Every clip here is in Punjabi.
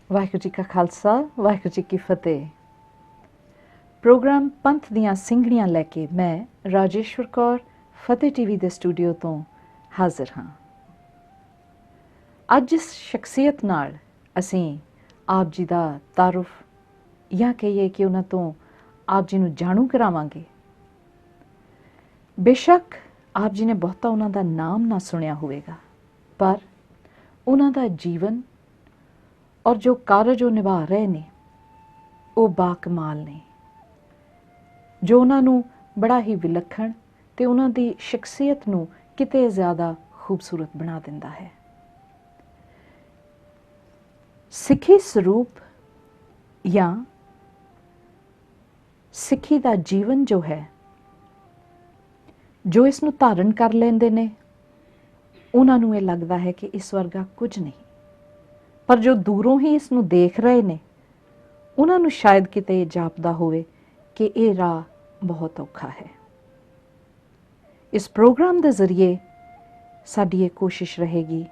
ਵਾਹਿਗੁਰੂ ਜੀ ਕਾ ਖਾਲਸਾ ਵਾਹਿਗੁਰੂ ਜੀ ਕੀ ਫਤਿਹ। ਪ੍ਰੋਗਰਾਮ ਪੰਥ ਦੀਆਂ ਸਿੰਘਣੀਆਂ ਲੈ ਕੇ ਮੈਂ ਰਾਜੇਸ਼ਵਰ ਕੌਰ ਫਤਿਹ ਟੀਵੀ ਦੇ ਸਟੂਡੀਓ ਤੋਂ ਹਾਜ਼ਰ ਹਾਂ। ਅੱਜ ਇਸ ਸ਼ਖਸੀਅਤ ਨਾਲ ਅਸੀਂ ਆਪ ਜੀ ਦਾ ਤਾਰੁਫ ਜਾਂ ਕਹੀਏ ਕਿ ਉਹਨਾਂ ਤੋਂ ਆਪ ਜੀ ਨੂੰ ਜਾਣੂ ਕਰਾਵਾਂਗੇ। ਬੇਸ਼ੱਕ ਆਪ ਜੀ ਨੇ ਬਹੁਤਾ ਉਹਨਾਂ ਦਾ ਨਾਮ ਨਾ ਸੁਣਿਆ ਹੋਵੇਗਾ, ਪਰ ਉਹਨਾਂ ਦਾ ਜੀਵਨ ਔਰ ਜੋ ਕਾਰਜ ਉਹ ਨਿਭਾ ਰਹੇ ਨੇ ਉਹ ਬਾਕਮਾਲ ਨੇ, ਜੋ ਉਹਨਾਂ ਨੂੰ ਬੜਾ ਹੀ ਵਿਲੱਖਣ ਤੇ ਉਹਨਾਂ ਦੀ ਸ਼ਖਸੀਅਤ ਨੂੰ ਕਿਤੇ ਜ਼ਿਆਦਾ ਖੂਬਸੂਰਤ ਬਣਾ ਦਿੰਦਾ ਹੈ। ਸਿੱਖੀ ਸਰੂਪ ਜਾਂ ਸਿੱਖੀ ਦਾ ਜੀਵਨ ਜੋ ਹੈ, ਜੋ ਇਸ ਨੂੰ ਧਾਰਨ ਕਰ ਲੈਂਦੇ ਨੇ, ਉਹਨਾਂ ਨੂੰ ਇਹ ਲੱਗਦਾ ਹੈ ਕਿ ਇਸ ਵਰਗਾ ਕੁਝ ਨਹੀਂ, ਪਰ ਜੋ ਦੂਰੋਂ ਹੀ ਇਸ ਨੂੰ ਦੇਖ ਰਹੇ ਨੇ ਉਹਨਾਂ ਨੂੰ ਸ਼ਾਇਦ ਕਿਤੇ ਇਹ ਜਾਪਦਾ ਹੋਵੇ ਕਿ ਇਹ ਰਾਹ ਬਹੁਤ ਔਖਾ ਹੈ। ਇਸ ਪ੍ਰੋਗਰਾਮ ਦੇ ਜ਼ਰੀਏ ਸਾਡੀ ਇਹ ਕੋਸ਼ਿਸ਼ ਰਹੇਗੀ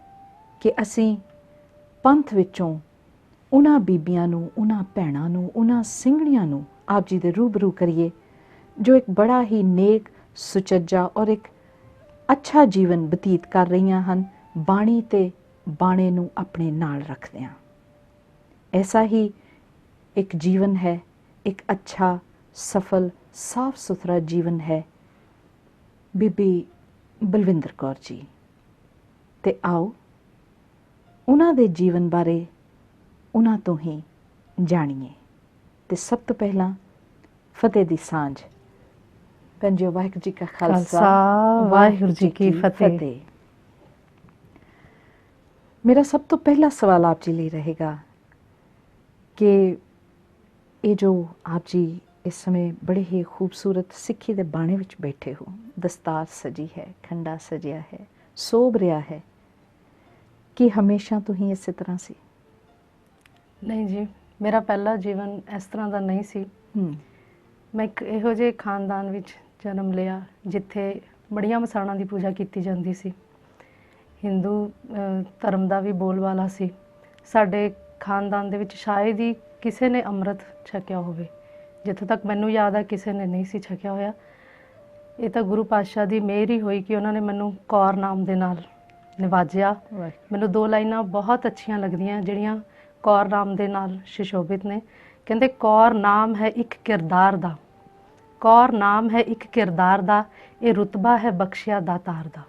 ਕਿ ਅਸੀਂ ਪੰਥ ਵਿੱਚੋਂ ਉਹਨਾਂ ਬੀਬੀਆਂ ਨੂੰ, ਉਹਨਾਂ ਭੈਣਾਂ ਨੂੰ, ਉਹਨਾਂ ਸਿੰਘਣੀਆਂ ਨੂੰ ਆਪ ਜੀ ਦੇ ਰੂਬਰੂ ਕਰੀਏ ਜੋ ਇੱਕ ਬੜਾ ਹੀ ਨੇਕ, ਸੁਚੱਜਾ ਔਰ ਇੱਕ ਅੱਛਾ ਜੀਵਨ ਬਤੀਤ ਕਰ ਰਹੀਆਂ ਹਨ, ਬਾਣੀ ਤੇ ਬਾਣੇ ਨੂੰ ਆਪਣੇ ਨਾਲ ਰੱਖਦਿਆਂ। ਐਸਾ ਹੀ ਇੱਕ ਜੀਵਨ ਹੈ, ਇੱਕ ਅੱਛਾ, ਸਫਲ, ਸਾਫ ਸੁਥਰਾ ਜੀਵਨ ਹੈ ਬੀਬੀ ਬਲਵਿੰਦਰ ਕੌਰ ਜੀ। ਤੇ ਆਓ ਉਹਨਾਂ ਦੇ ਜੀਵਨ ਬਾਰੇ ਉਹਨਾਂ ਤੋਂ ਹੀ ਜਾਣੀਏ। ਤੇ ਸਭ ਤੋਂ ਪਹਿਲਾਂ ਫਤਿਹ ਦੀ ਸਾਂਝ। ਭੈਣ ਜੀ, ਵਾਹਿਗੁਰੂ ਜੀ ਕਾ ਖਾਲਸਾ ਵਾਹਿਗੁਰੂ ਜੀ ਕੀ ਫਤਿਹ। ਮੇਰਾ ਸਭ ਤੋਂ ਪਹਿਲਾ ਸਵਾਲ ਆਪ ਜੀ ਲਈ ਰਹੇਗਾ ਕਿ ਇਹ ਜੋ ਆਪ ਜੀ ਇਸ ਸਮੇਂ ਬੜੇ ਹੀ ਖੂਬਸੂਰਤ ਸਿੱਖੀ ਦੇ ਬਾਣੇ ਵਿੱਚ ਬੈਠੇ ਹੋ, ਦਸਤਾਰ ਸਜੀ ਹੈ, ਖੰਡਾ ਸਜਿਆ ਹੈ, ਸੋਭ ਰਿਹਾ ਹੈ, ਕਿ ਹਮੇਸ਼ਾ ਤੋਂ ਹੀ ਇਸੇ ਤਰ੍ਹਾਂ ਸੀ? ਨਹੀਂ ਜੀ, ਮੇਰਾ ਪਹਿਲਾ ਜੀਵਨ ਇਸ ਤਰ੍ਹਾਂ ਦਾ ਨਹੀਂ ਸੀ। ਮੈਂ ਇੱਕ ਇਹੋ ਜਿਹੇ ਖਾਨਦਾਨ ਵਿੱਚ ਜਨਮ ਲਿਆ ਜਿੱਥੇ ਬੜੀਆਂ ਮਸਾਣਾਂ ਦੀ ਪੂਜਾ ਕੀਤੀ ਜਾਂਦੀ ਸੀ। ਹਿੰਦੂ ਧਰਮ ਦਾ ਵੀ ਬੋਲਬਾਲਾ ਸੀ। ਸਾਡੇ ਖਾਨਦਾਨ ਦੇ ਵਿੱਚ ਸ਼ਾਇਦ ਹੀ ਕਿਸੇ ਨੇ ਅੰਮ੍ਰਿਤ ਛਕਿਆ ਹੋਵੇ। ਜਿੱਥੋਂ ਤੱਕ ਮੈਨੂੰ ਯਾਦ ਹੈ, ਕਿਸੇ ਨੇ ਨਹੀਂ ਸੀ ਛਕਿਆ ਹੋਇਆ। ਇਹ ਤਾਂ ਗੁਰੂ ਪਾਤਸ਼ਾਹ ਦੀ ਮਿਹਰ ਹੀ ਹੋਈ ਕਿ ਉਹਨਾਂ ਨੇ ਮੈਨੂੰ ਕੌਰ ਨਾਮ ਦੇ ਨਾਲ ਨਿਵਾਜਿਆ। ਮੈਨੂੰ ਦੋ ਲਾਈਨਾਂ ਬਹੁਤ ਅੱਛੀਆਂ ਲੱਗਦੀਆਂ ਜਿਹੜੀਆਂ ਕੌਰ ਨਾਮ ਦੇ ਨਾਲ ਸੁਸ਼ੋਭਿਤ ਨੇ। ਕਹਿੰਦੇ, ਕੌਰ ਨਾਮ ਹੈ ਇੱਕ ਕਿਰਦਾਰ ਦਾ, ਕੌਰ ਨਾਮ ਹੈ ਇੱਕ ਕਿਰਦਾਰ ਦਾ, ਇਹ ਰੁਤਬਾ ਹੈ ਬਖਸ਼ਿਆ ਦਾਤਾਰ ਦਾ।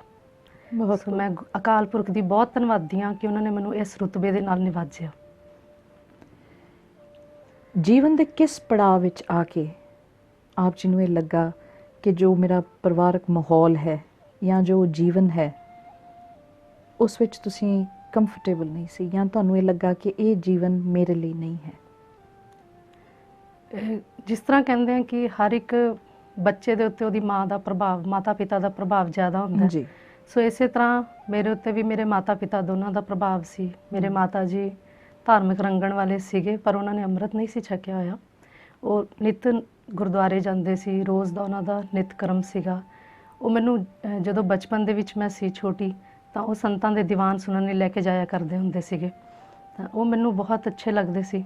ਬਹੁਤ ਮੈਂ ਅਕਾਲ ਪੁਰਖ ਦੀ ਬਹੁਤ ਧੰਨਵਾਦੀ ਹਾਂ ਕਿ ਉਹਨਾਂ ਨੇ ਮੈਨੂੰ ਇਸ ਰੁਤਬੇ ਦੇ ਨਾਲ ਨਿਵਾਜਿਆ। ਜੀਵਨ ਦੇ ਕਿਸ ਪੜਾਅ ਵਿੱਚ ਆ ਕੇ ਆਪ ਜੀ ਨੂੰ ਇਹ ਲੱਗਾ ਕਿ ਜੋ ਮੇਰਾ ਪਰਿਵਾਰਕ ਮਾਹੌਲ ਹੈ ਜਾਂ ਜੋ ਜੀਵਨ ਹੈ ਉਸ ਵਿੱਚ ਤੁਸੀਂ ਕੰਫਰਟੇਬਲ ਨਹੀਂ ਸੀ, ਜਾਂ ਤੁਹਾਨੂੰ ਇਹ ਲੱਗਾ ਕਿ ਇਹ ਜੀਵਨ ਮੇਰੇ ਲਈ ਨਹੀਂ ਹੈ? ਜਿਸ ਤਰ੍ਹਾਂ ਕਹਿੰਦੇ ਆ ਕਿ ਹਰ ਇੱਕ ਬੱਚੇ ਦੇ ਉੱਤੇ ਉਹਦੀ ਮਾਂ ਦਾ ਪ੍ਰਭਾਵ, ਮਾਤਾ ਪਿਤਾ ਦਾ ਪ੍ਰਭਾਵ ਜ਼ਿਆਦਾ ਹੁੰਦਾ ਜੀ। ਸੋ ਇਸੇ ਤਰ੍ਹਾਂ ਮੇਰੇ ਉੱਤੇ ਵੀ ਮੇਰੇ ਮਾਤਾ ਪਿਤਾ ਦੋਨਾਂ ਦਾ ਪ੍ਰਭਾਵ ਸੀ। ਮੇਰੇ ਮਾਤਾ ਜੀ ਧਾਰਮਿਕ ਰੰਗਣ ਵਾਲੇ ਸੀਗੇ, ਪਰ ਉਹਨਾਂ ਨੇ ਅੰਮ੍ਰਿਤ ਨਹੀਂ ਸੀ ਛਕਿਆ ਹੋਇਆ। ਉਹ ਨਿੱਤ ਗੁਰਦੁਆਰੇ ਜਾਂਦੇ ਸੀ, ਰੋਜ਼ ਦਾ ਉਹਨਾਂ ਦਾ ਨਿੱਤ ਕਰਮ ਸੀਗਾ। ਉਹ ਮੈਨੂੰ ਜਦੋਂ ਬਚਪਨ ਦੇ ਵਿੱਚ ਮੈਂ ਸੀ ਛੋਟੀ, ਤਾਂ ਉਹ ਸੰਤਾਂ ਦੇ ਦੀਵਾਨ ਸੁਣਨ ਲਈ ਲੈ ਕੇ ਜਾਇਆ ਕਰਦੇ ਹੁੰਦੇ ਸੀਗੇ, ਤਾਂ ਉਹ ਮੈਨੂੰ ਬਹੁਤ ਅੱਛੇ ਲੱਗਦੇ ਸੀ।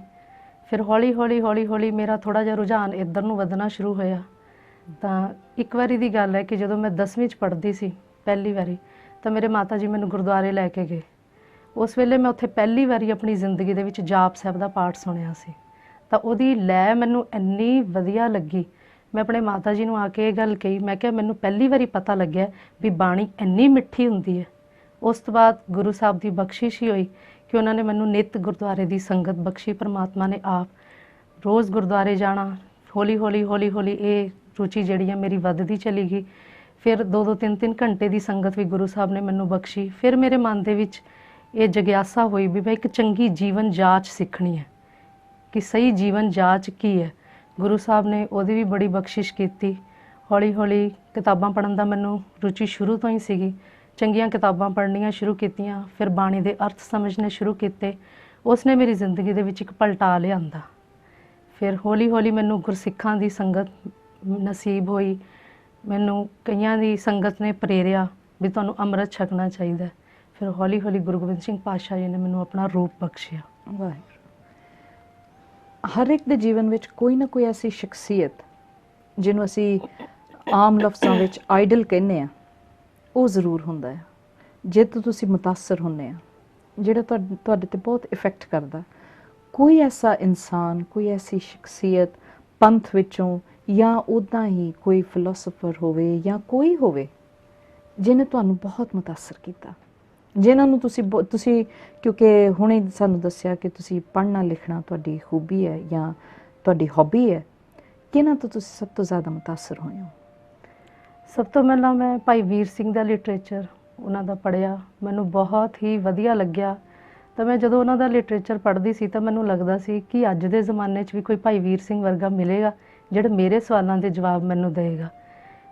ਫਿਰ ਹੌਲੀ ਹੌਲੀ ਮੇਰਾ ਥੋੜ੍ਹਾ ਜਿਹਾ ਰੁਝਾਨ ਇੱਧਰ ਨੂੰ ਵਧਣਾ ਸ਼ੁਰੂ ਹੋਇਆ। ਤਾਂ ਇੱਕ ਵਾਰੀ ਦੀ ਗੱਲ ਹੈ ਕਿ ਜਦੋਂ ਮੈਂ 10ਵੀਂ 'ਚ ਪੜ੍ਹਦੀ ਸੀ ਪਹਿਲੀ ਵਾਰੀ, ਤਾਂ ਮੇਰੇ ਮਾਤਾ ਜੀ ਮੈਨੂੰ ਗੁਰਦੁਆਰੇ ਲੈ ਕੇ ਗਏ। ਉਸ ਵੇਲੇ ਮੈਂ ਉੱਥੇ ਪਹਿਲੀ ਵਾਰੀ ਆਪਣੀ ਜ਼ਿੰਦਗੀ ਦੇ ਵਿੱਚ ਜਾਪ ਸਾਹਿਬ ਦਾ ਪਾਠ ਸੁਣਿਆ ਸੀ। ਤਾਂ ਉਹਦੀ ਲੈ ਮੈਨੂੰ ਇੰਨੀ ਵਧੀਆ ਲੱਗੀ। ਮੈਂ ਆਪਣੇ ਮਾਤਾ ਜੀ ਨੂੰ ਆ ਕੇ ਇਹ ਗੱਲ ਕਹੀ, ਮੈਂ ਕਿਹਾ ਮੈਨੂੰ ਪਹਿਲੀ ਵਾਰੀ ਪਤਾ ਲੱਗਿਆ ਵੀ ਬਾਣੀ ਇੰਨੀ ਮਿੱਠੀ ਹੁੰਦੀ ਹੈ। ਉਸ ਤੋਂ ਬਾਅਦ ਗੁਰੂ ਸਾਹਿਬ ਦੀ ਬਖਸ਼ਿਸ਼ ਹੀ ਹੋਈ ਕਿ ਉਹਨਾਂ ਨੇ ਮੈਨੂੰ ਨਿੱਤ ਗੁਰਦੁਆਰੇ ਦੀ ਸੰਗਤ ਬਖਸ਼ੀ। ਪਰਮਾਤਮਾ ਨੇ ਆਪ ਰੋਜ਼ ਗੁਰਦੁਆਰੇ ਜਾਣਾ, ਹੌਲੀ ਹੌਲੀ ਇਹ ਰੁਚੀ ਜਿਹੜੀ ਹੈ ਮੇਰੀ ਵੱਧਦੀ ਚਲੀ ਗਈ। ਫਿਰ 2-2 3-3 ਘੰਟੇ ਦੀ ਸੰਗਤ ਵੀ ਗੁਰੂ ਸਾਹਿਬ ਨੇ ਮੈਨੂੰ ਬਖਸ਼ੀ। ਫਿਰ ਮੇਰੇ ਮਨ ਦੇ ਵਿੱਚ ਇਹ ਜਗਿਆਸਾ ਹੋਈ ਵੀ ਮੈਂ ਇੱਕ ਚੰਗੀ ਜੀਵਨ ਜਾਂਚ ਸਿੱਖਣੀ ਹੈ ਕਿ ਸਹੀ ਜੀਵਨ ਜਾਂਚ ਕੀ ਹੈ। ਗੁਰੂ ਸਾਹਿਬ ਨੇ ਉਹਦੀ ਵੀ ਬੜੀ ਬਖਸ਼ਿਸ਼ ਕੀਤੀ। ਹੌਲੀ ਕਿਤਾਬਾਂ ਪੜ੍ਹਨ ਦਾ ਮੈਨੂੰ ਰੁਚੀ ਸ਼ੁਰੂ ਤੋਂ ਹੀ ਸੀਗੀ। ਚੰਗੀਆਂ ਕਿਤਾਬਾਂ ਪੜ੍ਹਨੀਆਂ ਸ਼ੁਰੂ ਕੀਤੀਆਂ, ਫਿਰ ਬਾਣੀ ਦੇ ਅਰਥ ਸਮਝਣੇ ਸ਼ੁਰੂ ਕੀਤੇ। ਉਸ ਨੇ ਮੇਰੀ ਜ਼ਿੰਦਗੀ ਦੇ ਵਿੱਚ ਇੱਕ ਪਲਟਾ ਲਿਆਂਦਾ। ਫਿਰ ਹੌਲੀ ਮੈਨੂੰ ਗੁਰਸਿੱਖਾਂ ਦੀ ਸੰਗਤ ਨਸੀਬ ਹੋਈ। ਮੈਨੂੰ ਕਈਆਂ ਦੀ ਸੰਗਤ ਨੇ ਪ੍ਰੇਰਿਆ ਵੀ ਤੁਹਾਨੂੰ ਅੰਮ੍ਰਿਤ ਛਕਣਾ ਚਾਹੀਦਾ। ਫਿਰ ਹੌਲੀ ਗੁਰੂ ਗੋਬਿੰਦ ਸਿੰਘ ਪਾਤਸ਼ਾਹ ਜੀ ਨੇ ਮੈਨੂੰ ਆਪਣਾ ਰੂਪ ਬਖਸ਼ਿਆ। ਵਾਹਿਗੁਰੂ। ਹਰ ਇੱਕ ਦੇ ਜੀਵਨ ਵਿੱਚ ਕੋਈ ਨਾ ਕੋਈ ਐਸੀ ਸ਼ਖਸੀਅਤ ਜਿਹਨੂੰ ਅਸੀਂ ਆਮ ਲਫ਼ਜ਼ਾਂ ਵਿੱਚ ਆਈਡਲ ਕਹਿੰਦੇ ਆ, ਉਹ ਜ਼ਰੂਰ ਹੁੰਦਾ ਹੈ ਜੇ ਤੋਂ ਤੁਸੀਂ ਮੁਤਾਸਰ ਹੁੰਦੇ ਆ, ਜਿਹੜਾ ਤੁਹਾਡੇ ਤੇ ਬਹੁਤ ਇਫੈਕਟ ਕਰਦਾ। ਕੋਈ ਐਸਾ ਇਨਸਾਨ, ਕੋਈ ਐਸੀ ਸ਼ਖਸੀਅਤ ਪੰਥ ਵਿੱਚੋਂ ਜਾਂ ਉੱਦਾਂ ਹੀ ਕੋਈ ਫਿਲਾਸਫਰ ਹੋਵੇ ਜਾਂ ਕੋਈ ਹੋਵੇ ਜਿਹਨੇ ਤੁਹਾਨੂੰ ਬਹੁਤ ਮੁਤਾਸਰ ਕੀਤਾ, ਜਿਨ੍ਹਾਂ ਨੂੰ ਤੁਸੀਂ ਕਿਉਂਕਿ ਹੁਣੇ ਸਾਨੂੰ ਦੱਸਿਆ ਕਿ ਤੁਸੀਂ ਪੜ੍ਹਨਾ ਲਿਖਣਾ ਤੁਹਾਡੀ ਖੂਬੀ ਹੈ ਜਾਂ ਤੁਹਾਡੀ ਹੌਬੀ ਹੈ, ਕਿਹਨਾਂ ਤੋਂ ਤੁਸੀਂ ਸਭ ਤੋਂ ਜ਼ਿਆਦਾ ਮੁਤਾਸਰ ਹੋਏ ਹੋ? ਸਭ ਤੋਂ ਪਹਿਲਾਂ ਮੈਂ ਭਾਈ ਵੀਰ ਸਿੰਘ ਦਾ ਲਿਟਰੇਚਰ ਉਹਨਾਂ ਦਾ ਪੜ੍ਹਿਆ, ਮੈਨੂੰ ਬਹੁਤ ਹੀ ਵਧੀਆ ਲੱਗਿਆ। ਤਾਂ ਮੈਂ ਜਦੋਂ ਉਹਨਾਂ ਦਾ ਲਿਟਰੇਚਰ ਪੜ੍ਹਦੀ ਸੀ ਤਾਂ ਮੈਨੂੰ ਲੱਗਦਾ ਸੀ ਕਿ ਅੱਜ ਦੇ ਜ਼ਮਾਨੇ 'ਚ ਵੀ ਕੋਈ ਭਾਈ ਵੀਰ ਸਿੰਘ ਵਰਗਾ ਮਿਲੇਗਾ ਜਿਹੜਾ ਮੇਰੇ ਸਵਾਲਾਂ ਦੇ ਜਵਾਬ ਮੈਨੂੰ ਦੇਵੇਗਾ।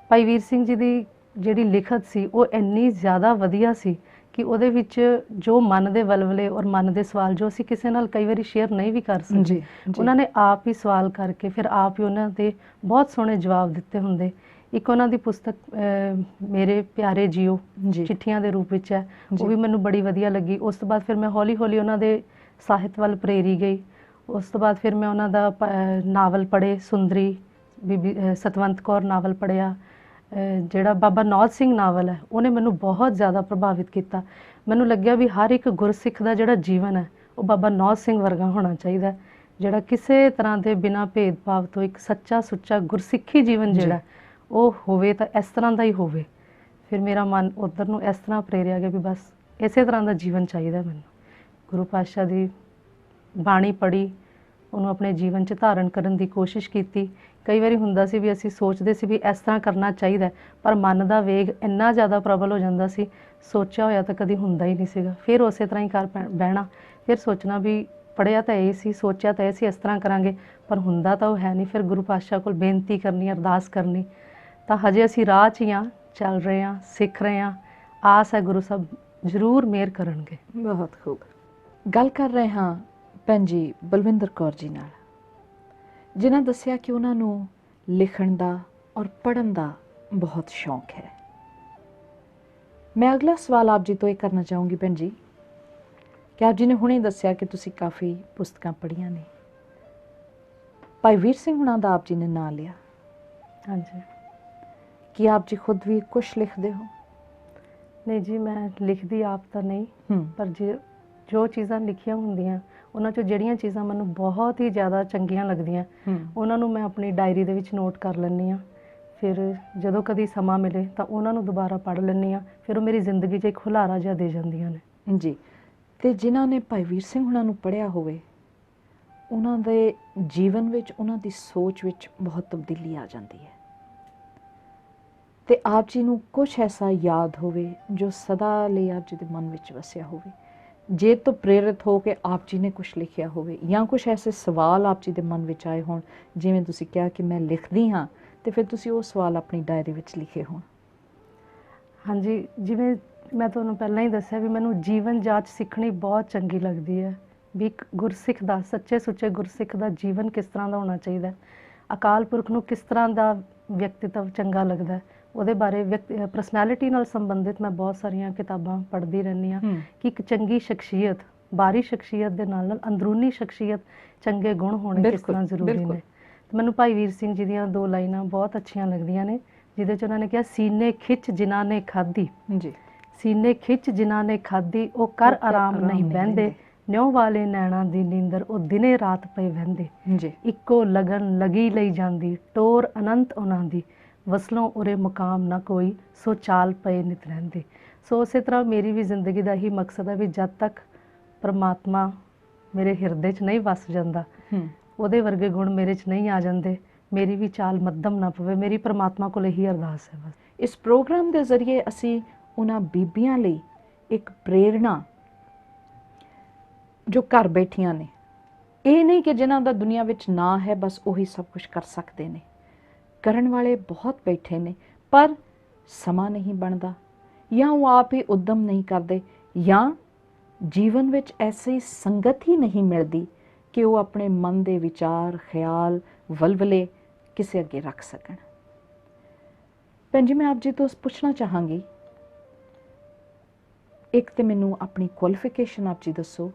ਭਾਈ ਵੀਰ ਸਿੰਘ ਜੀ ਦੀ ਜਿਹੜੀ ਲਿਖਤ ਸੀ ਉਹ ਇੰਨੀ ਜ਼ਿਆਦਾ ਵਧੀਆ ਸੀ ਕਿ ਉਹਦੇ ਵਿੱਚ ਜੋ ਮਨ ਦੇ ਵਲਵਲੇ ਔਰ ਮਨ ਦੇ ਸਵਾਲ ਜੋ ਅਸੀਂ ਕਿਸੇ ਨਾਲ ਕਈ ਵਾਰੀ ਸ਼ੇਅਰ ਨਹੀਂ ਵੀ ਕਰ ਸਕਦੇ, ਉਹਨਾਂ ਨੇ ਆਪ ਹੀ ਸਵਾਲ ਕਰਕੇ ਫਿਰ ਆਪ ਹੀ ਉਹਨਾਂ ਦੇ ਬਹੁਤ ਸੋਹਣੇ ਜਵਾਬ ਦਿੱਤੇ ਹੁੰਦੇ। ਇੱਕ ਉਹਨਾਂ ਦੀ ਪੁਸਤਕ ਮੇਰੇ ਪਿਆਰੇ ਜੀਓ ਚਿੱਠੀਆਂ ਦੇ ਰੂਪ ਵਿੱਚ ਹੈ, ਉਹ ਵੀ ਮੈਨੂੰ ਬੜੀ ਵਧੀਆ ਲੱਗੀ। ਉਸ ਤੋਂ ਬਾਅਦ ਫਿਰ ਮੈਂ ਹੌਲੀ ਹੌਲੀ ਉਹਨਾਂ ਦੇ ਸਾਹਿਤ ਵੱਲ ਪ੍ਰੇਰੀ ਗਈ। ਉਸ ਤੋਂ ਬਾਅਦ ਫਿਰ ਮੈਂ ਉਹਨਾਂ ਦਾ ਨਾਵਲ ਪੜ੍ਹੇ, ਸੁੰਦਰੀ ਬੀਬੀ ਸਤਵੰਤ ਕੌਰ ਨਾਵਲ ਪੜ੍ਹਿਆ। ਜਿਹੜਾ ਬਾਬਾ ਨੌਧ ਸਿੰਘ ਨਾਵਲ ਹੈ ਉਹਨੇ ਮੈਨੂੰ ਬਹੁਤ ਜ਼ਿਆਦਾ ਪ੍ਰਭਾਵਿਤ ਕੀਤਾ। ਮੈਨੂੰ ਲੱਗਿਆ ਵੀ ਹਰ ਇੱਕ ਗੁਰਸਿੱਖ ਦਾ ਜਿਹੜਾ ਜੀਵਨ ਹੈ ਉਹ ਬਾਬਾ ਨੌਧ ਸਿੰਘ ਵਰਗਾ ਹੋਣਾ ਚਾਹੀਦਾ, ਜਿਹੜਾ ਕਿਸੇ ਤਰ੍ਹਾਂ ਦੇ ਬਿਨਾਂ ਭੇਦਭਾਵ ਤੋਂ ਇੱਕ ਸੱਚਾ ਸੁੱਚਾ ਗੁਰਸਿੱਖੀ ਜੀਵਨ ਜਿਹੜਾ ਉਹ ਹੋਵੇ ਤਾਂ ਇਸ ਤਰ੍ਹਾਂ ਦਾ ਹੀ ਹੋਵੇ। ਫਿਰ ਮੇਰਾ ਮਨ ਉੱਧਰ ਨੂੰ ਇਸ ਤਰ੍ਹਾਂ ਪ੍ਰੇਰਿਆ ਗਿਆ ਵੀ ਬਸ ਇਸੇ ਤਰ੍ਹਾਂ ਦਾ ਜੀਵਨ ਚਾਹੀਦਾ ਮੈਨੂੰ। ਗੁਰੂ ਪਾਤਸ਼ਾਹ ਦੀ ਬਾਣੀ ਪੜ੍ਹੀ, ਉਹਨੂੰ ਆਪਣੇ ਜੀਵਨ 'ਚ ਧਾਰਨ ਕਰਨ ਦੀ ਕੋਸ਼ਿਸ਼ ਕੀਤੀ। ਕਈ ਵਾਰੀ ਹੁੰਦਾ ਸੀ ਵੀ ਅਸੀਂ ਸੋਚਦੇ ਸੀ ਵੀ ਇਸ ਤਰ੍ਹਾਂ ਕਰਨਾ ਚਾਹੀਦਾ, ਪਰ ਮਨ ਦਾ ਵੇਗ ਇੰਨਾ ਜ਼ਿਆਦਾ ਪ੍ਰਬਲ ਹੋ ਜਾਂਦਾ ਸੀ, ਸੋਚਿਆ ਹੋਇਆ ਤਾਂ ਕਦੀ ਹੁੰਦਾ ਹੀ ਨਹੀਂ ਸੀਗਾ। ਫਿਰ ਉਸੇ ਤਰ੍ਹਾਂ ਹੀ ਕਰ ਬਹਿਣਾ, ਫਿਰ ਸੋਚਣਾ ਵੀ ਪੜ੍ਹਿਆ ਤਾਂ ਇਹ ਸੀ, ਸੋਚਿਆ ਤਾਂ ਇਹ ਸੀ ਇਸ ਤਰ੍ਹਾਂ ਕਰਾਂਗੇ, ਪਰ ਹੁੰਦਾ ਤਾਂ ਉਹ ਹੈ ਨਹੀਂ। ਫਿਰ ਗੁਰੂ ਪਾਤਸ਼ਾਹ ਕੋਲ ਬੇਨਤੀ ਕਰਨੀ, ਅਰਦਾਸ ਕਰਨੀ। ਤਾਂ ਹਜੇ ਅਸੀਂ ਰਾਹ 'ਚ ਹੀ ਹਾਂ, ਚੱਲ ਰਹੇ ਹਾਂ, ਸਿੱਖ ਰਹੇ ਹਾਂ। ਆਸ ਹੈ ਗੁਰੂ ਸਾਹਿਬ ਜ਼ਰੂਰ ਮਿਹਰ ਕਰਨਗੇ। ਬਹੁਤ ਖੂਬ। ਗੱਲ ਕਰ ਰਹੇ ਹਾਂ ਭੈਣ ਜੀ ਬਲਵਿੰਦਰ ਕੌਰ ਜੀ ਨਾਲ, ਜਿਨ੍ਹਾਂ ਦੱਸਿਆ ਕਿ ਉਹਨਾਂ ਨੂੰ ਲਿਖਣ ਦਾ ਔਰ ਪੜ੍ਹਨ ਦਾ ਬਹੁਤ ਸ਼ੌਂਕ ਹੈ। ਮੈਂ ਅਗਲਾ ਸਵਾਲ ਆਪ ਜੀ ਤੋਂ ਇਹ ਕਰਨਾ ਚਾਹੂੰਗੀ ਭੈਣ ਜੀ ਕਿ ਆਪ ਜੀ ਨੇ ਹੁਣੇ ਦੱਸਿਆ ਕਿ ਤੁਸੀਂ ਕਾਫੀ ਪੁਸਤਕਾਂ ਪੜ੍ਹੀਆਂ ਨੇ। ਭਾਈ ਵੀਰ ਸਿੰਘ ਹੁਣਾਂ ਦਾ ਆਪ ਜੀ ਨੇ ਨਾਂ ਲਿਆ। ਹਾਂਜੀ। ਕੀ ਆਪ ਜੀ ਖੁਦ ਵੀ ਕੁਛ ਲਿਖਦੇ ਹੋ? ਨਹੀਂ ਜੀ, ਮੈਂ ਲਿਖਦੀ ਆਪ ਤਾਂ ਨਹੀਂ, ਪਰ ਜੋ ਚੀਜ਼ਾਂ ਲਿਖੀਆਂ ਹੁੰਦੀਆਂ ਉਹਨਾਂ 'ਚੋਂ ਜਿਹੜੀਆਂ ਚੀਜ਼ਾਂ ਮੈਨੂੰ ਬਹੁਤ ਹੀ ਜ਼ਿਆਦਾ ਚੰਗੀਆਂ ਲੱਗਦੀਆਂ ਉਹਨਾਂ ਨੂੰ ਮੈਂ ਆਪਣੀ ਡਾਇਰੀ ਦੇ ਵਿੱਚ ਨੋਟ ਕਰ ਲੈਂਦੀ ਹਾਂ। ਫਿਰ ਜਦੋਂ ਕਦੀ ਸਮਾਂ ਮਿਲੇ ਤਾਂ ਉਹਨਾਂ ਨੂੰ ਦੁਬਾਰਾ ਪੜ੍ਹ ਲੈਂਦੀ ਹਾਂ। ਫਿਰ ਉਹ ਮੇਰੀ ਜ਼ਿੰਦਗੀ 'ਚ ਇੱਕ ਹੁਲਾਰਾ ਜਿਹਾ ਦੇ ਜਾਂਦੀਆਂ ਨੇ ਜੀ। ਅਤੇ ਜਿਨ੍ਹਾਂ ਨੇ ਭਾਈ ਵੀਰ ਸਿੰਘ ਹੁਣਾਂ ਨੂੰ ਪੜ੍ਹਿਆ ਹੋਵੇ, ਉਹਨਾਂ ਦੇ ਜੀਵਨ ਵਿੱਚ, ਉਹਨਾਂ ਦੀ ਸੋਚ ਵਿੱਚ ਬਹੁਤ ਤਬਦੀਲੀ ਆ ਜਾਂਦੀ ਹੈ। ਅਤੇ ਆਪ ਜੀ ਨੂੰ ਕੁਛ ਐਸਾ ਯਾਦ ਹੋਵੇ ਜੋ ਸਦਾ ਲਈ ਆਪ ਜੀ ਦੇ ਮਨ ਵਿੱਚ ਵਸਿਆ ਹੋਵੇ, ਜੇ ਤੋਂ ਪ੍ਰੇਰਿਤ ਹੋ ਕੇ ਆਪ ਜੀ ਨੇ ਕੁਛ ਲਿਖਿਆ ਹੋਵੇ, ਜਾਂ ਕੁਛ ਐਸੇ ਸਵਾਲ ਆਪ ਜੀ ਦੇ ਮਨ ਵਿੱਚ ਆਏ ਹੋਣ, ਜਿਵੇਂ ਤੁਸੀਂ ਕਿਹਾ ਕਿ ਮੈਂ ਲਿਖਦੀ ਹਾਂ, ਅਤੇ ਫਿਰ ਤੁਸੀਂ ਉਹ ਸਵਾਲ ਆਪਣੀ ਡਾਇਰੀ ਵਿੱਚ ਲਿਖੇ ਹੋਣ। ਹਾਂਜੀ, ਜਿਵੇਂ ਮੈਂ ਤੁਹਾਨੂੰ ਪਹਿਲਾਂ ਹੀ ਦੱਸਿਆ ਵੀ ਮੈਨੂੰ ਜੀਵਨ ਜਾਂਚ ਸਿੱਖਣੀ ਬਹੁਤ ਚੰਗੀ ਲੱਗਦੀ ਹੈ, ਵੀ ਇੱਕ ਗੁਰਸਿੱਖ ਦਾ, ਸੱਚੇ ਸੁੱਚੇ ਗੁਰਸਿੱਖ ਦਾ ਜੀਵਨ ਕਿਸ ਤਰ੍ਹਾਂ ਦਾ ਹੋਣਾ ਚਾਹੀਦਾ, ਅਕਾਲ ਪੁਰਖ ਨੂੰ ਕਿਸ ਤਰ੍ਹਾਂ ਦਾ ਵਿਅਕਤੀਤਵ ਚੰਗਾ ਲੱਗਦਾ, ਉਹਦੇ ਬਾਰੇ ਪਰਸਨੈਲਿਟੀ ਨਾਲ ਸੰਬੰਧਿਤ ਮੈਂ ਬਹੁਤ ਸਾਰੀਆਂ ਕਿਤਾਬਾਂ ਪੜ੍ਹਦੀ ਰਹਿੰਦੀ ਹਾਂ ਕਿ ਇੱਕ ਚੰਗੀ ਸ਼ਖਸੀਅਤ, ਬਾਹਰੀ ਸ਼ਖਸੀਅਤ ਦੇ ਨਾਲ ਨਾਲ ਅੰਦਰੂਨੀ ਸ਼ਖਸੀਅਤ, ਚੰਗੇ ਗੁਣ ਹੋਣੇ ਕਿਸ ਤਰ੍ਹਾਂ ਜ਼ਰੂਰੀ ਨੇ। ਮੈਨੂੰ ਭਾਈ ਵੀਰ ਸਿੰਘ ਜੀ ਦੀਆਂ 2 ਲਾਈਨਾਂ ਬਹੁਤ ਅੱਛੀਆਂ ਲੱਗਦੀਆਂ ਨੇ, ਜਿਹਦੇ 'ਚ ਉਹਨਾਂ ਨੇ ਕਿਹਾ, ਸੀਨੇ ਖਿੱਚ ਜਿਨ੍ਹਾਂ ਨੇ ਖਾਧੀ, ਸੀਨੇ ਖਿੱਚ ਜਿਨ੍ਹਾਂ ਨੇ ਖਾਧੀ, ਉਹ ਕਰ ਆਰਾਮ ਨਹੀਂ ਬਹਿੰਦੇ, ਨਿਉ ਵਾਲੇ ਨੈਣਾ ਦੀ ਨੀਂਦਰ ਉਹ ਦਿਨੇ ਰਾਤ ਪਏ ਵਹਿੰਦੇ, ਇੱਕੋ ਲਗਨ ਲਗੀ ਲਈ ਜਾਂਦੀ, ਟੋਰ ਅਨੰਤ ਉਹਨਾਂ ਦੀ, ਵਸਲੋਂ ਉਰੇ ਮੁਕਾਮ ਨਾ ਕੋਈ, ਸੋ ਚਾਲ ਪਏ ਨਿਤ ਰਹਿੰਦੇ। ਸੋ ਉਸੇ ਤਰ੍ਹਾਂ ਮੇਰੀ ਵੀ ਜ਼ਿੰਦਗੀ ਦਾ ਹੀ ਮਕਸਦ ਹੈ ਵੀ ਜਦ ਤੱਕ ਪਰਮਾਤਮਾ ਮੇਰੇ ਹਿਰਦੇ 'ਚ ਨਹੀਂ ਵਸ ਜਾਂਦਾ, ਉਹਦੇ ਵਰਗੇ ਗੁਣ ਮੇਰੇ 'ਚ ਨਹੀਂ ਆ ਜਾਂਦੇ, ਮੇਰੀ ਵੀ ਚਾਲ ਮੱਧਮ ਨਾ ਪਵੇ। ਮੇਰੀ ਪਰਮਾਤਮਾ ਕੋਲ ਇਹੀ ਅਰਦਾਸ ਹੈ ਬਸ। ਇਸ ਪ੍ਰੋਗਰਾਮ ਦੇ ਜ਼ਰੀਏ ਅਸੀਂ ਉਹਨਾਂ ਬੀਬੀਆਂ ਲਈ ਇੱਕ ਪ੍ਰੇਰਣਾ ਜੋ ਘਰ ਬੈਠੀਆਂ ਨੇ, ਇਹ ਨਹੀਂ ਕਿ ਜਿਨ੍ਹਾਂ ਦਾ ਦੁਨੀਆ ਵਿੱਚ ਨਾਂ ਹੈ ਬਸ ਉਹੀ ਸਭ ਕੁਝ ਕਰ ਸਕਦੇ ਨੇ, ਕਰਨ ਵਾਲੇ ਬਹੁਤ ਬੈਠੇ ਨੇ, ਪਰ ਸਮਾਂ ਨਹੀਂ ਬਣਦਾ, ਜਾਂ ਉਹ ਆਪ ਹੀ ਉੱਦਮ ਨਹੀਂ ਕਰਦੇ, ਜਾਂ ਜੀਵਨ ਵਿੱਚ ਐਸੀ ਸੰਗਤ ਹੀ ਨਹੀਂ ਮਿਲਦੀ ਕਿ ਉਹ ਆਪਣੇ ਮਨ ਦੇ ਵਿਚਾਰ, ਖਿਆਲ, ਵਲਵਲੇ ਕਿਸੇ ਅੱਗੇ ਰੱਖ ਸਕਣ। ਭੈਣ ਜੀ, ਮੈਂ ਆਪ ਜੀ ਤੋਂ ਪੁੱਛਣਾ ਚਾਹਾਂਗੀ, ਇੱਕ ਤਾਂ ਮੈਨੂੰ ਆਪਣੀ ਕੁਆਲੀਫਿਕੇਸ਼ਨ ਆਪ ਜੀ ਦੱਸੋ,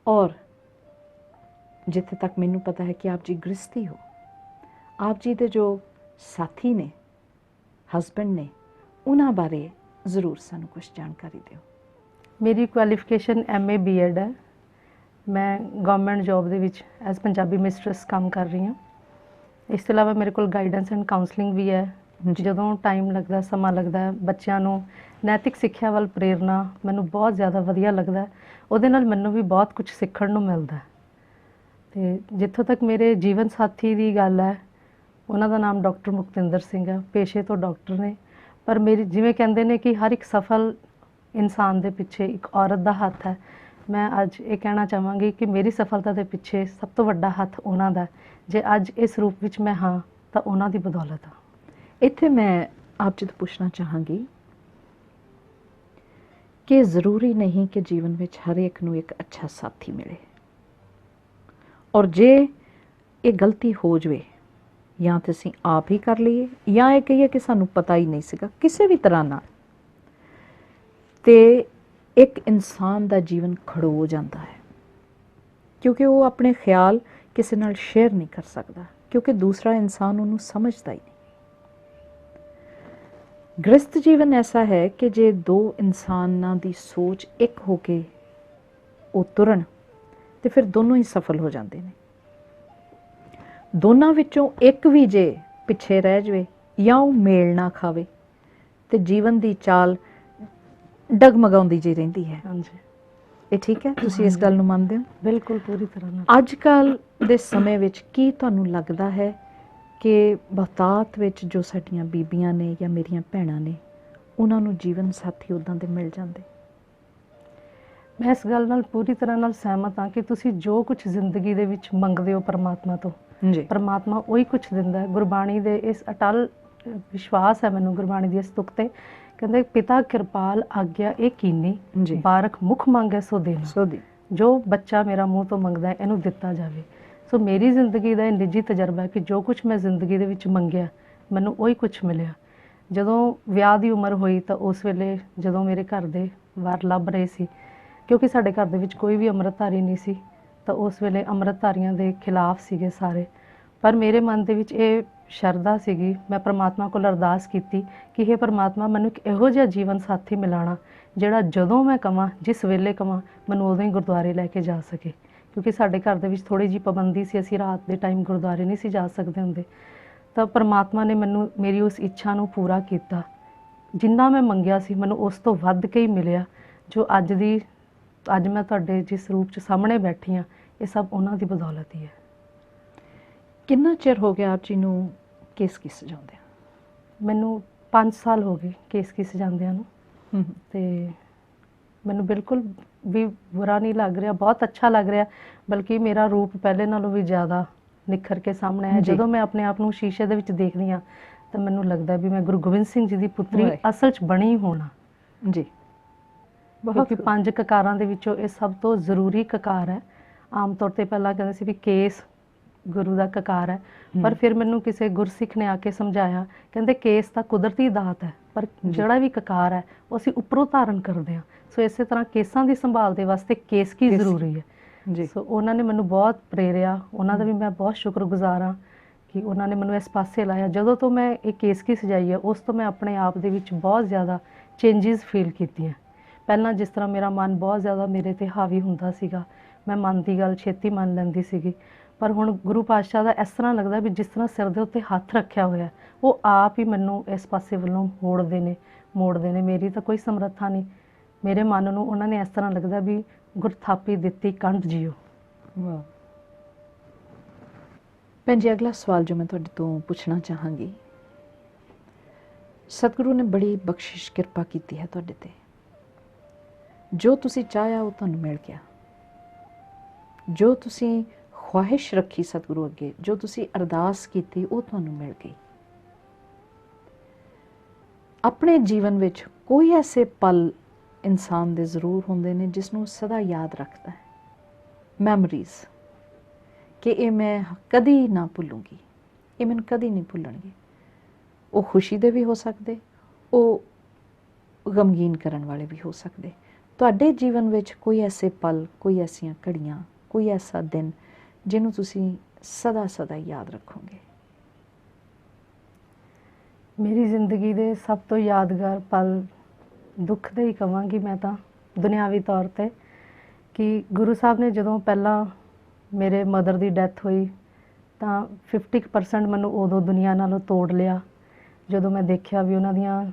ਔਰ ਜਿੱਥੇ ਤੱਕ ਮੈਨੂੰ ਪਤਾ ਹੈ ਕਿ ਆਪ ਜੀ ਗ੍ਰਸਤੀ ਹੋ, ਆਪ ਜੀ ਦੇ ਜੋ ਸਾਥੀ ਨੇ, ਹਸਬੈਂਡ ਨੇ, ਉਹਨਾਂ ਬਾਰੇ ਜ਼ਰੂਰ ਸਾਨੂੰ ਕੁਝ ਜਾਣਕਾਰੀ ਦਿਓ। ਮੇਰੀ ਕੁਆਲੀਫਿਕੇਸ਼ਨ MA B.Ed ਹੈ। ਮੈਂ ਗਵਰਨਮੈਂਟ ਜੌਬ ਦੇ ਵਿੱਚ ਐਜ਼ ਪੰਜਾਬੀ ਮਿਸਟਰਸ ਕੰਮ ਕਰ ਰਹੀ ਹਾਂ। ਇਸ ਤੋਂ ਇਲਾਵਾ ਮੇਰੇ ਕੋਲ ਗਾਈਡੈਂਸ ਐਂਡ ਕਾਉਂਸਲਿੰਗ ਵੀ ਹੈ। ਜਦੋਂ ਟਾਈਮ ਲੱਗਦਾ, ਸਮਾਂ ਲੱਗਦਾ, ਬੱਚਿਆਂ ਨੂੰ ਨੈਤਿਕ ਸਿੱਖਿਆ ਵੱਲ ਪ੍ਰੇਰਨਾ ਮੈਨੂੰ ਬਹੁਤ ਜ਼ਿਆਦਾ ਵਧੀਆ ਲੱਗਦਾ। ਉਹਦੇ ਨਾਲ ਮੈਨੂੰ ਵੀ ਬਹੁਤ ਕੁਝ ਸਿੱਖਣ ਨੂੰ ਮਿਲਦਾ। ਅਤੇ ਜਿੱਥੋਂ ਤੱਕ ਮੇਰੇ ਜੀਵਨ ਸਾਥੀ ਦੀ ਗੱਲ ਹੈ, ਉਹਨਾਂ ਦਾ ਨਾਮ ਡਾਕਟਰ ਮੁਕਤਿੰਦਰ ਸਿੰਘ ਹੈ। ਪੇਸ਼ੇ ਤੋਂ ਡਾਕਟਰ ਨੇ, ਪਰ ਮੇਰੀ ਜਿਵੇਂ ਕਹਿੰਦੇ ਨੇ ਕਿ ਹਰ ਇੱਕ ਸਫਲ ਇਨਸਾਨ ਦੇ ਪਿੱਛੇ ਇੱਕ ਔਰਤ ਦਾ ਹੱਥ ਹੈ। ਮੈਂ ਅੱਜ ਇਹ ਕਹਿਣਾ ਚਾਹਾਂਗੀ ਕਿ ਮੇਰੀ ਸਫਲਤਾ ਦੇ ਪਿੱਛੇ ਸਭ ਤੋਂ ਵੱਡਾ ਹੱਥ ਉਹਨਾਂ ਦਾ। ਜੇ ਅੱਜ ਇਸ ਰੂਪ ਵਿੱਚ ਮੈਂ ਹਾਂ ਤਾਂ ਉਹਨਾਂ ਦੀ ਬਦੌਲਤ ਆ। ਇੱਥੇ ਮੈਂ ਆਪ ਜੀ ਤੋਂ ਪੁੱਛਣਾ ਚਾਹਾਂਗੀ ਕਿ ਜ਼ਰੂਰੀ ਨਹੀਂ ਕਿ ਜੀਵਨ ਵਿੱਚ ਹਰ ਇੱਕ ਨੂੰ ਇੱਕ ਅੱਛਾ ਸਾਥੀ ਮਿਲੇ, ਔਰ ਜੇ ਇਹ ਗਲਤੀ ਹੋ ਜਾਵੇ ਜਾਂ ਤਾਂ ਅਸੀਂ ਆਪ ਹੀ ਕਰ ਲਈਏ ਜਾਂ ਇਹ ਕਹੀਏ ਕਿ ਸਾਨੂੰ ਪਤਾ ਹੀ ਨਹੀਂ ਸੀਗਾ ਕਿਸੇ ਵੀ ਤਰ੍ਹਾਂ ਨਾਲ, ਤੇ ਇੱਕ ਇਨਸਾਨ ਦਾ ਜੀਵਨ ਖੜੋ ਜਾਂਦਾ ਹੈ, ਕਿਉਂਕਿ ਉਹ ਆਪਣੇ ਖਿਆਲ ਕਿਸੇ ਨਾਲ ਸ਼ੇਅਰ ਨਹੀਂ ਕਰ ਸਕਦਾ, ਕਿਉਂਕਿ ਦੂਸਰਾ ਇਨਸਾਨ ਉਹਨੂੰ ਸਮਝਦਾ ਹੀ ਨਹੀਂ। ਗ੍ਰਸਤ ਜੀਵਨ ਐਸਾ ਹੈ ਕਿ ਜੇ ਦੋ ਇਨਸਾਨਾਂ ਦੀ ਸੋਚ ਇੱਕ ਹੋ ਕੇ ਉਹ ਤੁਰਨ ਤੇ ਫਿਰ ਦੋਨੋਂ ਹੀ ਸਫਲ ਹੋ ਜਾਂਦੇ ਨੇ। ਦੋਨਾਂ ਵਿੱਚੋਂ ਇੱਕ ਵੀ ਜੇ ਪਿੱਛੇ ਰਹਿ ਜਾਵੇ ਜਾਂ ਉਹ ਮੇਲ ਨਾ ਖਾਵੇ ਤੇ ਜੀਵਨ ਦੀ ਚਾਲ ਡਗਮਗਾਉਂਦੀ ਜੀ ਰਹਿੰਦੀ ਹੈ। ਹਾਂਜੀ, ਇਹ ਠੀਕ ਹੈ? ਤੁਸੀਂ ਇਸ ਗੱਲ ਨੂੰ ਮੰਨਦੇ ਹੋ? ਬਿਲਕੁਲ, ਪੂਰੀ ਤਰ੍ਹਾਂ ਨਾਲ। ਅੱਜ ਕੱਲ੍ਹ ਦੇ ਸਮੇਂ ਵਿੱਚ ਕੀ ਤੁਹਾਨੂੰ ਲੱਗਦਾ ਹੈ ਕਿ ਬਹੁਤਾਤ ਵਿੱਚ ਜੋ ਸਾਡੀਆਂ ਬੀਬੀਆਂ ਨੇ ਜਾਂ ਮੇਰੀਆਂ ਭੈਣਾਂ ਨੇ, ਉਹਨਾਂ ਨੂੰ ਜੀਵਨ ਸਾਥੀ ਉੱਦਾਂ ਦੇ ਮਿਲ ਜਾਂਦੇ? ਮੈਂ ਇਸ ਗੱਲ ਨਾਲ ਪੂਰੀ ਤਰ੍ਹਾਂ ਨਾਲ ਸਹਿਮਤ ਹਾਂ ਕਿ ਤੁਸੀਂ ਜੋ ਕੁਝ ਜ਼ਿੰਦਗੀ ਦੇ ਵਿੱਚ ਮੰਗਦੇ ਹੋ ਪਰਮਾਤਮਾ ਤੋਂ, ਪਰਮਾਤਮਾ ਉਹੀ ਕੁਝ ਦਿੰਦਾ ਹੈ। ਗੁਰਬਾਣੀ ਦੇ ਇਸ ਅਟਲ ਵਿਸ਼ਵਾਸ ਹੈ ਮੈਨੂੰ, ਗੁਰਬਾਣੀ ਦੀ ਇਸ ਤੁਕ ਤੇ ਕਹਿੰਦੇ, ਪਿਤਾ ਕਿਰਪਾਲ ਆਗਿਆ ਇਹ ਕੀਨੀ, ਬਾਰਕ ਮੁਖ ਮੰਗੈ ਸੋ ਦੇਣਾ। ਜੋ ਬੱਚਾ ਮੇਰਾ ਮੂੰਹ ਤੋਂ ਮੰਗਦਾ ਹੈ ਇਹਨੂੰ ਦਿੱਤਾ ਜਾਵੇ। ਸੋ ਮੇਰੀ ਜ਼ਿੰਦਗੀ ਦਾ ਇਹ ਨਿੱਜੀ ਤਜਰਬਾ ਹੈ ਕਿ ਜੋ ਕੁਝ ਮੈਂ ਜ਼ਿੰਦਗੀ ਦੇ ਵਿੱਚ ਮੰਗਿਆ ਮੈਨੂੰ ਉਹੀ ਕੁਝ ਮਿਲਿਆ। ਜਦੋਂ ਵਿਆਹ ਦੀ ਉਮਰ ਹੋਈ ਤਾਂ ਉਸ ਵੇਲੇ ਜਦੋਂ ਮੇਰੇ ਘਰ ਦੇ ਵਾਰ ਲੱਭ ਰਹੇ ਸੀ, ਕਿਉਂਕਿ ਸਾਡੇ ਘਰ ਦੇ ਵਿੱਚ ਕੋਈ ਵੀ ਅੰਮ੍ਰਿਤਧਾਰੀ ਨਹੀਂ ਸੀ, ਤਾਂ ਉਸ ਵੇਲੇ ਅੰਮ੍ਰਿਤਧਾਰੀਆਂ ਦੇ ਖਿਲਾਫ ਸੀਗੇ ਸਾਰੇ। ਪਰ ਮੇਰੇ ਮਨ ਦੇ ਵਿੱਚ ਇਹ ਸ਼ਰਧਾ ਸੀਗੀ, ਮੈਂ ਪਰਮਾਤਮਾ ਕੋਲ ਅਰਦਾਸ ਕੀਤੀ ਕਿ ਹੇ ਪਰਮਾਤਮਾ, ਮੈਨੂੰ ਇੱਕ ਇਹੋ ਜਿਹਾ ਜੀਵਨ ਸਾਥੀ ਮਿਲਾਣਾ ਜਿਹੜਾ ਜਦੋਂ ਮੈਂ ਕਵਾਂ, ਜਿਸ ਵੇਲੇ ਕਵਾਂ, ਮੈਨੂੰ ਉਦੋਂ ਹੀ ਗੁਰਦੁਆਰੇ ਲੈ ਕੇ ਜਾ ਸਕੇ। ਕਿਉਂਕਿ ਸਾਡੇ ਘਰ ਦੇ ਵਿੱਚ ਥੋੜ੍ਹੀ ਜਿਹੀ ਪਾਬੰਦੀ ਸੀ, ਅਸੀਂ ਰਾਤ ਦੇ ਟਾਈਮ ਗੁਰਦੁਆਰੇ ਨਹੀਂ ਸੀ ਜਾ ਸਕਦੇ ਹੁੰਦੇ। ਤਾਂ ਪਰਮਾਤਮਾ ਨੇ ਮੈਨੂੰ ਮੇਰੀ ਉਸ ਇੱਛਾ ਨੂੰ ਪੂਰਾ ਕੀਤਾ। ਜਿੰਨਾ ਮੈਂ ਮੰਗਿਆ ਸੀ ਮੈਨੂੰ ਉਸ ਤੋਂ ਵੱਧ ਕੇ ਹੀ ਮਿਲਿਆ। ਜੋ ਅੱਜ ਮੈਂ ਤੁਹਾਡੇ ਜਿਸ ਰੂਪ 'ਚ ਸਾਹਮਣੇ ਬੈਠੀ ਹਾਂ, ਇਹ ਸਭ ਉਹਨਾਂ ਦੀ ਬਦੌਲਤ ਹੀ ਹੈ। ਕਿੰਨਾ ਚਿਰ ਹੋ ਗਿਆ ਆਪ ਜੀ ਨੂੰ ਕੇਸਕੀ ਸਜਾਉਂਦਿਆਂ? ਮੈਨੂੰ 5 ਸਾਲ ਹੋ ਗਏ ਕੇਸਕੀ ਸਜਾਉਂਦਿਆਂ ਨੂੰ। ਤੇ ਮੈਨੂੰ ਬਿਲਕੁਲ ਵੀ ਬੁਰਾ ਨਹੀਂ ਲੱਗ ਰਿਹਾ, ਬਹੁਤ ਅੱਛਾ ਲੱਗ ਰਿਹਾ। ਬਲਕਿ ਮੇਰਾ ਰੂਪ ਪਹਿਲੇ ਨਾਲੋਂ ਵੀ ਜ਼ਿਆਦਾ ਨਿਖਰ ਕੇ ਸਾਹਮਣੇ ਆਇਆ। ਜਦੋਂ ਮੈਂ ਆਪਣੇ ਆਪ ਨੂੰ ਸ਼ੀਸ਼ੇ ਦੇ ਵਿੱਚ ਦੇਖਦੀ ਹਾਂ ਤਾਂ ਮੈਨੂੰ ਲੱਗਦਾ ਵੀ ਮੈਂ ਗੁਰੂ ਗੋਬਿੰਦ ਸਿੰਘ ਜੀ ਦੀ ਪੁੱਤਰੀ ਅਸਲ 'ਚ ਬਣੀ ਹੋਣਾ ਜੀ। ਕਿਉਂਕਿ 5 ਕਕਾਰਾਂ ਦੇ ਵਿੱਚੋਂ ਇਹ ਸਭ ਤੋਂ ਜ਼ਰੂਰੀ ਕਕਾਰ ਹੈ। ਆਮ ਤੌਰ 'ਤੇ ਪਹਿਲਾਂ ਕਹਿੰਦੇ ਸੀ ਵੀ ਕੇਸ ਗੁਰੂ ਦਾ ਕਕਾਰ ਹੈ, ਪਰ ਫਿਰ ਮੈਨੂੰ ਕਿਸੇ ਗੁਰਸਿੱਖ ਨੇ ਆ ਕੇ ਸਮਝਾਇਆ, ਕਹਿੰਦੇ ਕੇਸ ਤਾਂ ਕੁਦਰਤੀ ਦਾਤ ਹੈ, ਪਰ ਜਿਹੜਾ ਵੀ ਕਕਾਰ ਹੈ ਉਹ ਅਸੀਂ ਉੱਪਰੋਂ ਧਾਰਨ ਕਰਦੇ ਹਾਂ। ਸੋ ਇਸੇ ਤਰ੍ਹਾਂ ਕੇਸਾਂ ਦੀ ਸੰਭਾਲ ਦੇ ਵਾਸਤੇ ਕੇਸਕੀ ਜ਼ਰੂਰੀ ਹੈ। ਸੋ ਉਹਨਾਂ ਨੇ ਮੈਨੂੰ ਬਹੁਤ ਪ੍ਰੇਰਿਆ, ਉਹਨਾਂ ਦਾ ਵੀ ਮੈਂ ਬਹੁਤ ਸ਼ੁਕਰਗੁਜ਼ਾਰ ਹਾਂ ਕਿ ਉਹਨਾਂ ਨੇ ਮੈਨੂੰ ਇਸ ਪਾਸੇ ਲਾਇਆ। ਜਦੋਂ ਤੋਂ ਮੈਂ ਇਹ ਕੇਸਕੀ ਸਜਾਈ ਹੈ ਉਸ ਤੋਂ ਮੈਂ ਆਪਣੇ ਆਪ ਦੇ ਵਿੱਚ ਬਹੁਤ ਜ਼ਿਆਦਾ ਚੇਂਜਿਸ ਫੀਲ ਕੀਤੀਆਂ। ਪਹਿਲਾਂ ਜਿਸ ਤਰ੍ਹਾਂ ਮੇਰਾ ਮਨ ਬਹੁਤ ਜ਼ਿਆਦਾ ਮੇਰੇ 'ਤੇ ਹਾਵੀ ਹੁੰਦਾ ਸੀਗਾ, ਮੈਂ ਮਨ ਦੀ ਗੱਲ ਛੇਤੀ ਮੰਨ ਲੈਂਦੀ ਸੀਗੀ, ਪਰ ਹੁਣ ਗੁਰੂ ਪਾਤਸ਼ਾਹ ਦਾ ਇਸ ਤਰ੍ਹਾਂ ਲੱਗਦਾ ਵੀ ਜਿਸ ਤਰ੍ਹਾਂ ਸਿਰ ਦੇ ਉੱਤੇ ਹੱਥ ਰੱਖਿਆ ਹੋਇਆ, ਉਹ ਆਪ ਹੀ ਮੈਨੂੰ ਇਸ ਪਾਸੇ ਵੱਲੋਂ ਮੋੜਦੇ ਨੇ। ਮੇਰੀ ਤਾਂ ਕੋਈ ਸਮਰੱਥਾ ਨਹੀਂ। ਮੇਰੇ ਮਨ ਨੂੰ ਉਹਨਾਂ ਨੇ ਇਸ ਤਰ੍ਹਾਂ ਲੱਗਦਾ ਵੀ ਗੁਰਥਾਪੀ ਦਿੱਤੀ ਕੰਧ ਜੀਓ। ਵਾਹ ਭੈਣ ਜੀ, ਅਗਲਾ ਸਵਾਲ ਜੋ ਮੈਂ ਤੁਹਾਡੇ ਤੋਂ ਪੁੱਛਣਾ ਚਾਹਾਂਗੀ, ਸਤਿਗੁਰੂ ਨੇ ਬੜੀ ਬਖਸ਼ਿਸ਼ ਕਿਰਪਾ ਕੀਤੀ ਹੈ ਤੁਹਾਡੇ 'ਤੇ। ਜੋ ਤੁਸੀਂ ਚਾਹਿਆ ਉਹ ਤੁਹਾਨੂੰ ਮਿਲ ਗਿਆ। ਜੋ ਤੁਸੀਂ ਖੁਆਹਿਸ਼ ਰੱਖੀ ਸਤਿਗੁਰੂ ਅੱਗੇ, ਜੋ ਤੁਸੀਂ ਅਰਦਾਸ ਕੀਤੀ, ਉਹ ਤੁਹਾਨੂੰ ਮਿਲ ਗਈ। ਆਪਣੇ ਜੀਵਨ ਵਿੱਚ ਕੋਈ ਐਸੇ ਪਲ ਇਨਸਾਨ ਦੇ ਜ਼ਰੂਰ ਹੁੰਦੇ ਨੇ ਜਿਸ ਨੂੰ ਸਦਾ ਯਾਦ ਰੱਖਦਾ ਹੈ, ਮੈਮਰੀਜ਼, ਕਿ ਇਹ ਮੈਂ ਕਦੀ ਨਾ ਭੁੱਲੂੰਗੀ, ਇਹ ਮੈਨੂੰ ਕਦੀ ਨਹੀਂ ਭੁੱਲਣਗੇ। ਉਹ ਖੁਸ਼ੀ ਦੇ ਵੀ ਹੋ ਸਕਦੇ, ਉਹ ਗਮਗੀਨ ਕਰਨ ਵਾਲੇ ਵੀ ਹੋ ਸਕਦੇ। ਤੁਹਾਡੇ ਜੀਵਨ ਵਿੱਚ ਕੋਈ ਐਸੇ ਪਲ, ਕੋਈ ਐਸੀਆਂ ਘੜੀਆਂ, ਕੋਈ ਐਸਾ ਦਿਨ ਜਿਹਨੂੰ ਤੁਸੀਂ ਸਦਾ ਸਦਾ ਯਾਦ ਰੱਖੋਗੇ? ਮੇਰੀ ਜ਼ਿੰਦਗੀ ਦੇ ਸਭ ਤੋਂ ਯਾਦਗਾਰ ਪਲ ਦੁੱਖ ਦੇ ਹੀ ਕਵਾਂਗੀ ਮੈਂ ਤਾਂ, ਦੁਨਿਆਵੀ ਤੌਰ ਤੇ, ਕਿ ਗੁਰੂ ਸਾਹਿਬ ਨੇ ਜਦੋਂ ਪਹਿਲਾਂ ਮੇਰੇ ਮਦਰ ਦੀ ਡੈਥ ਹੋਈ ਤਾਂ 50% ਮੈਨੂੰ ਉਦੋਂ ਦੁਨੀਆ ਨਾਲੋਂ ਤੋੜ ਲਿਆ, ਜਦੋਂ ਮੈਂ ਦੇਖਿਆ ਵੀ ਉਹਨਾਂ ਦੀਆਂ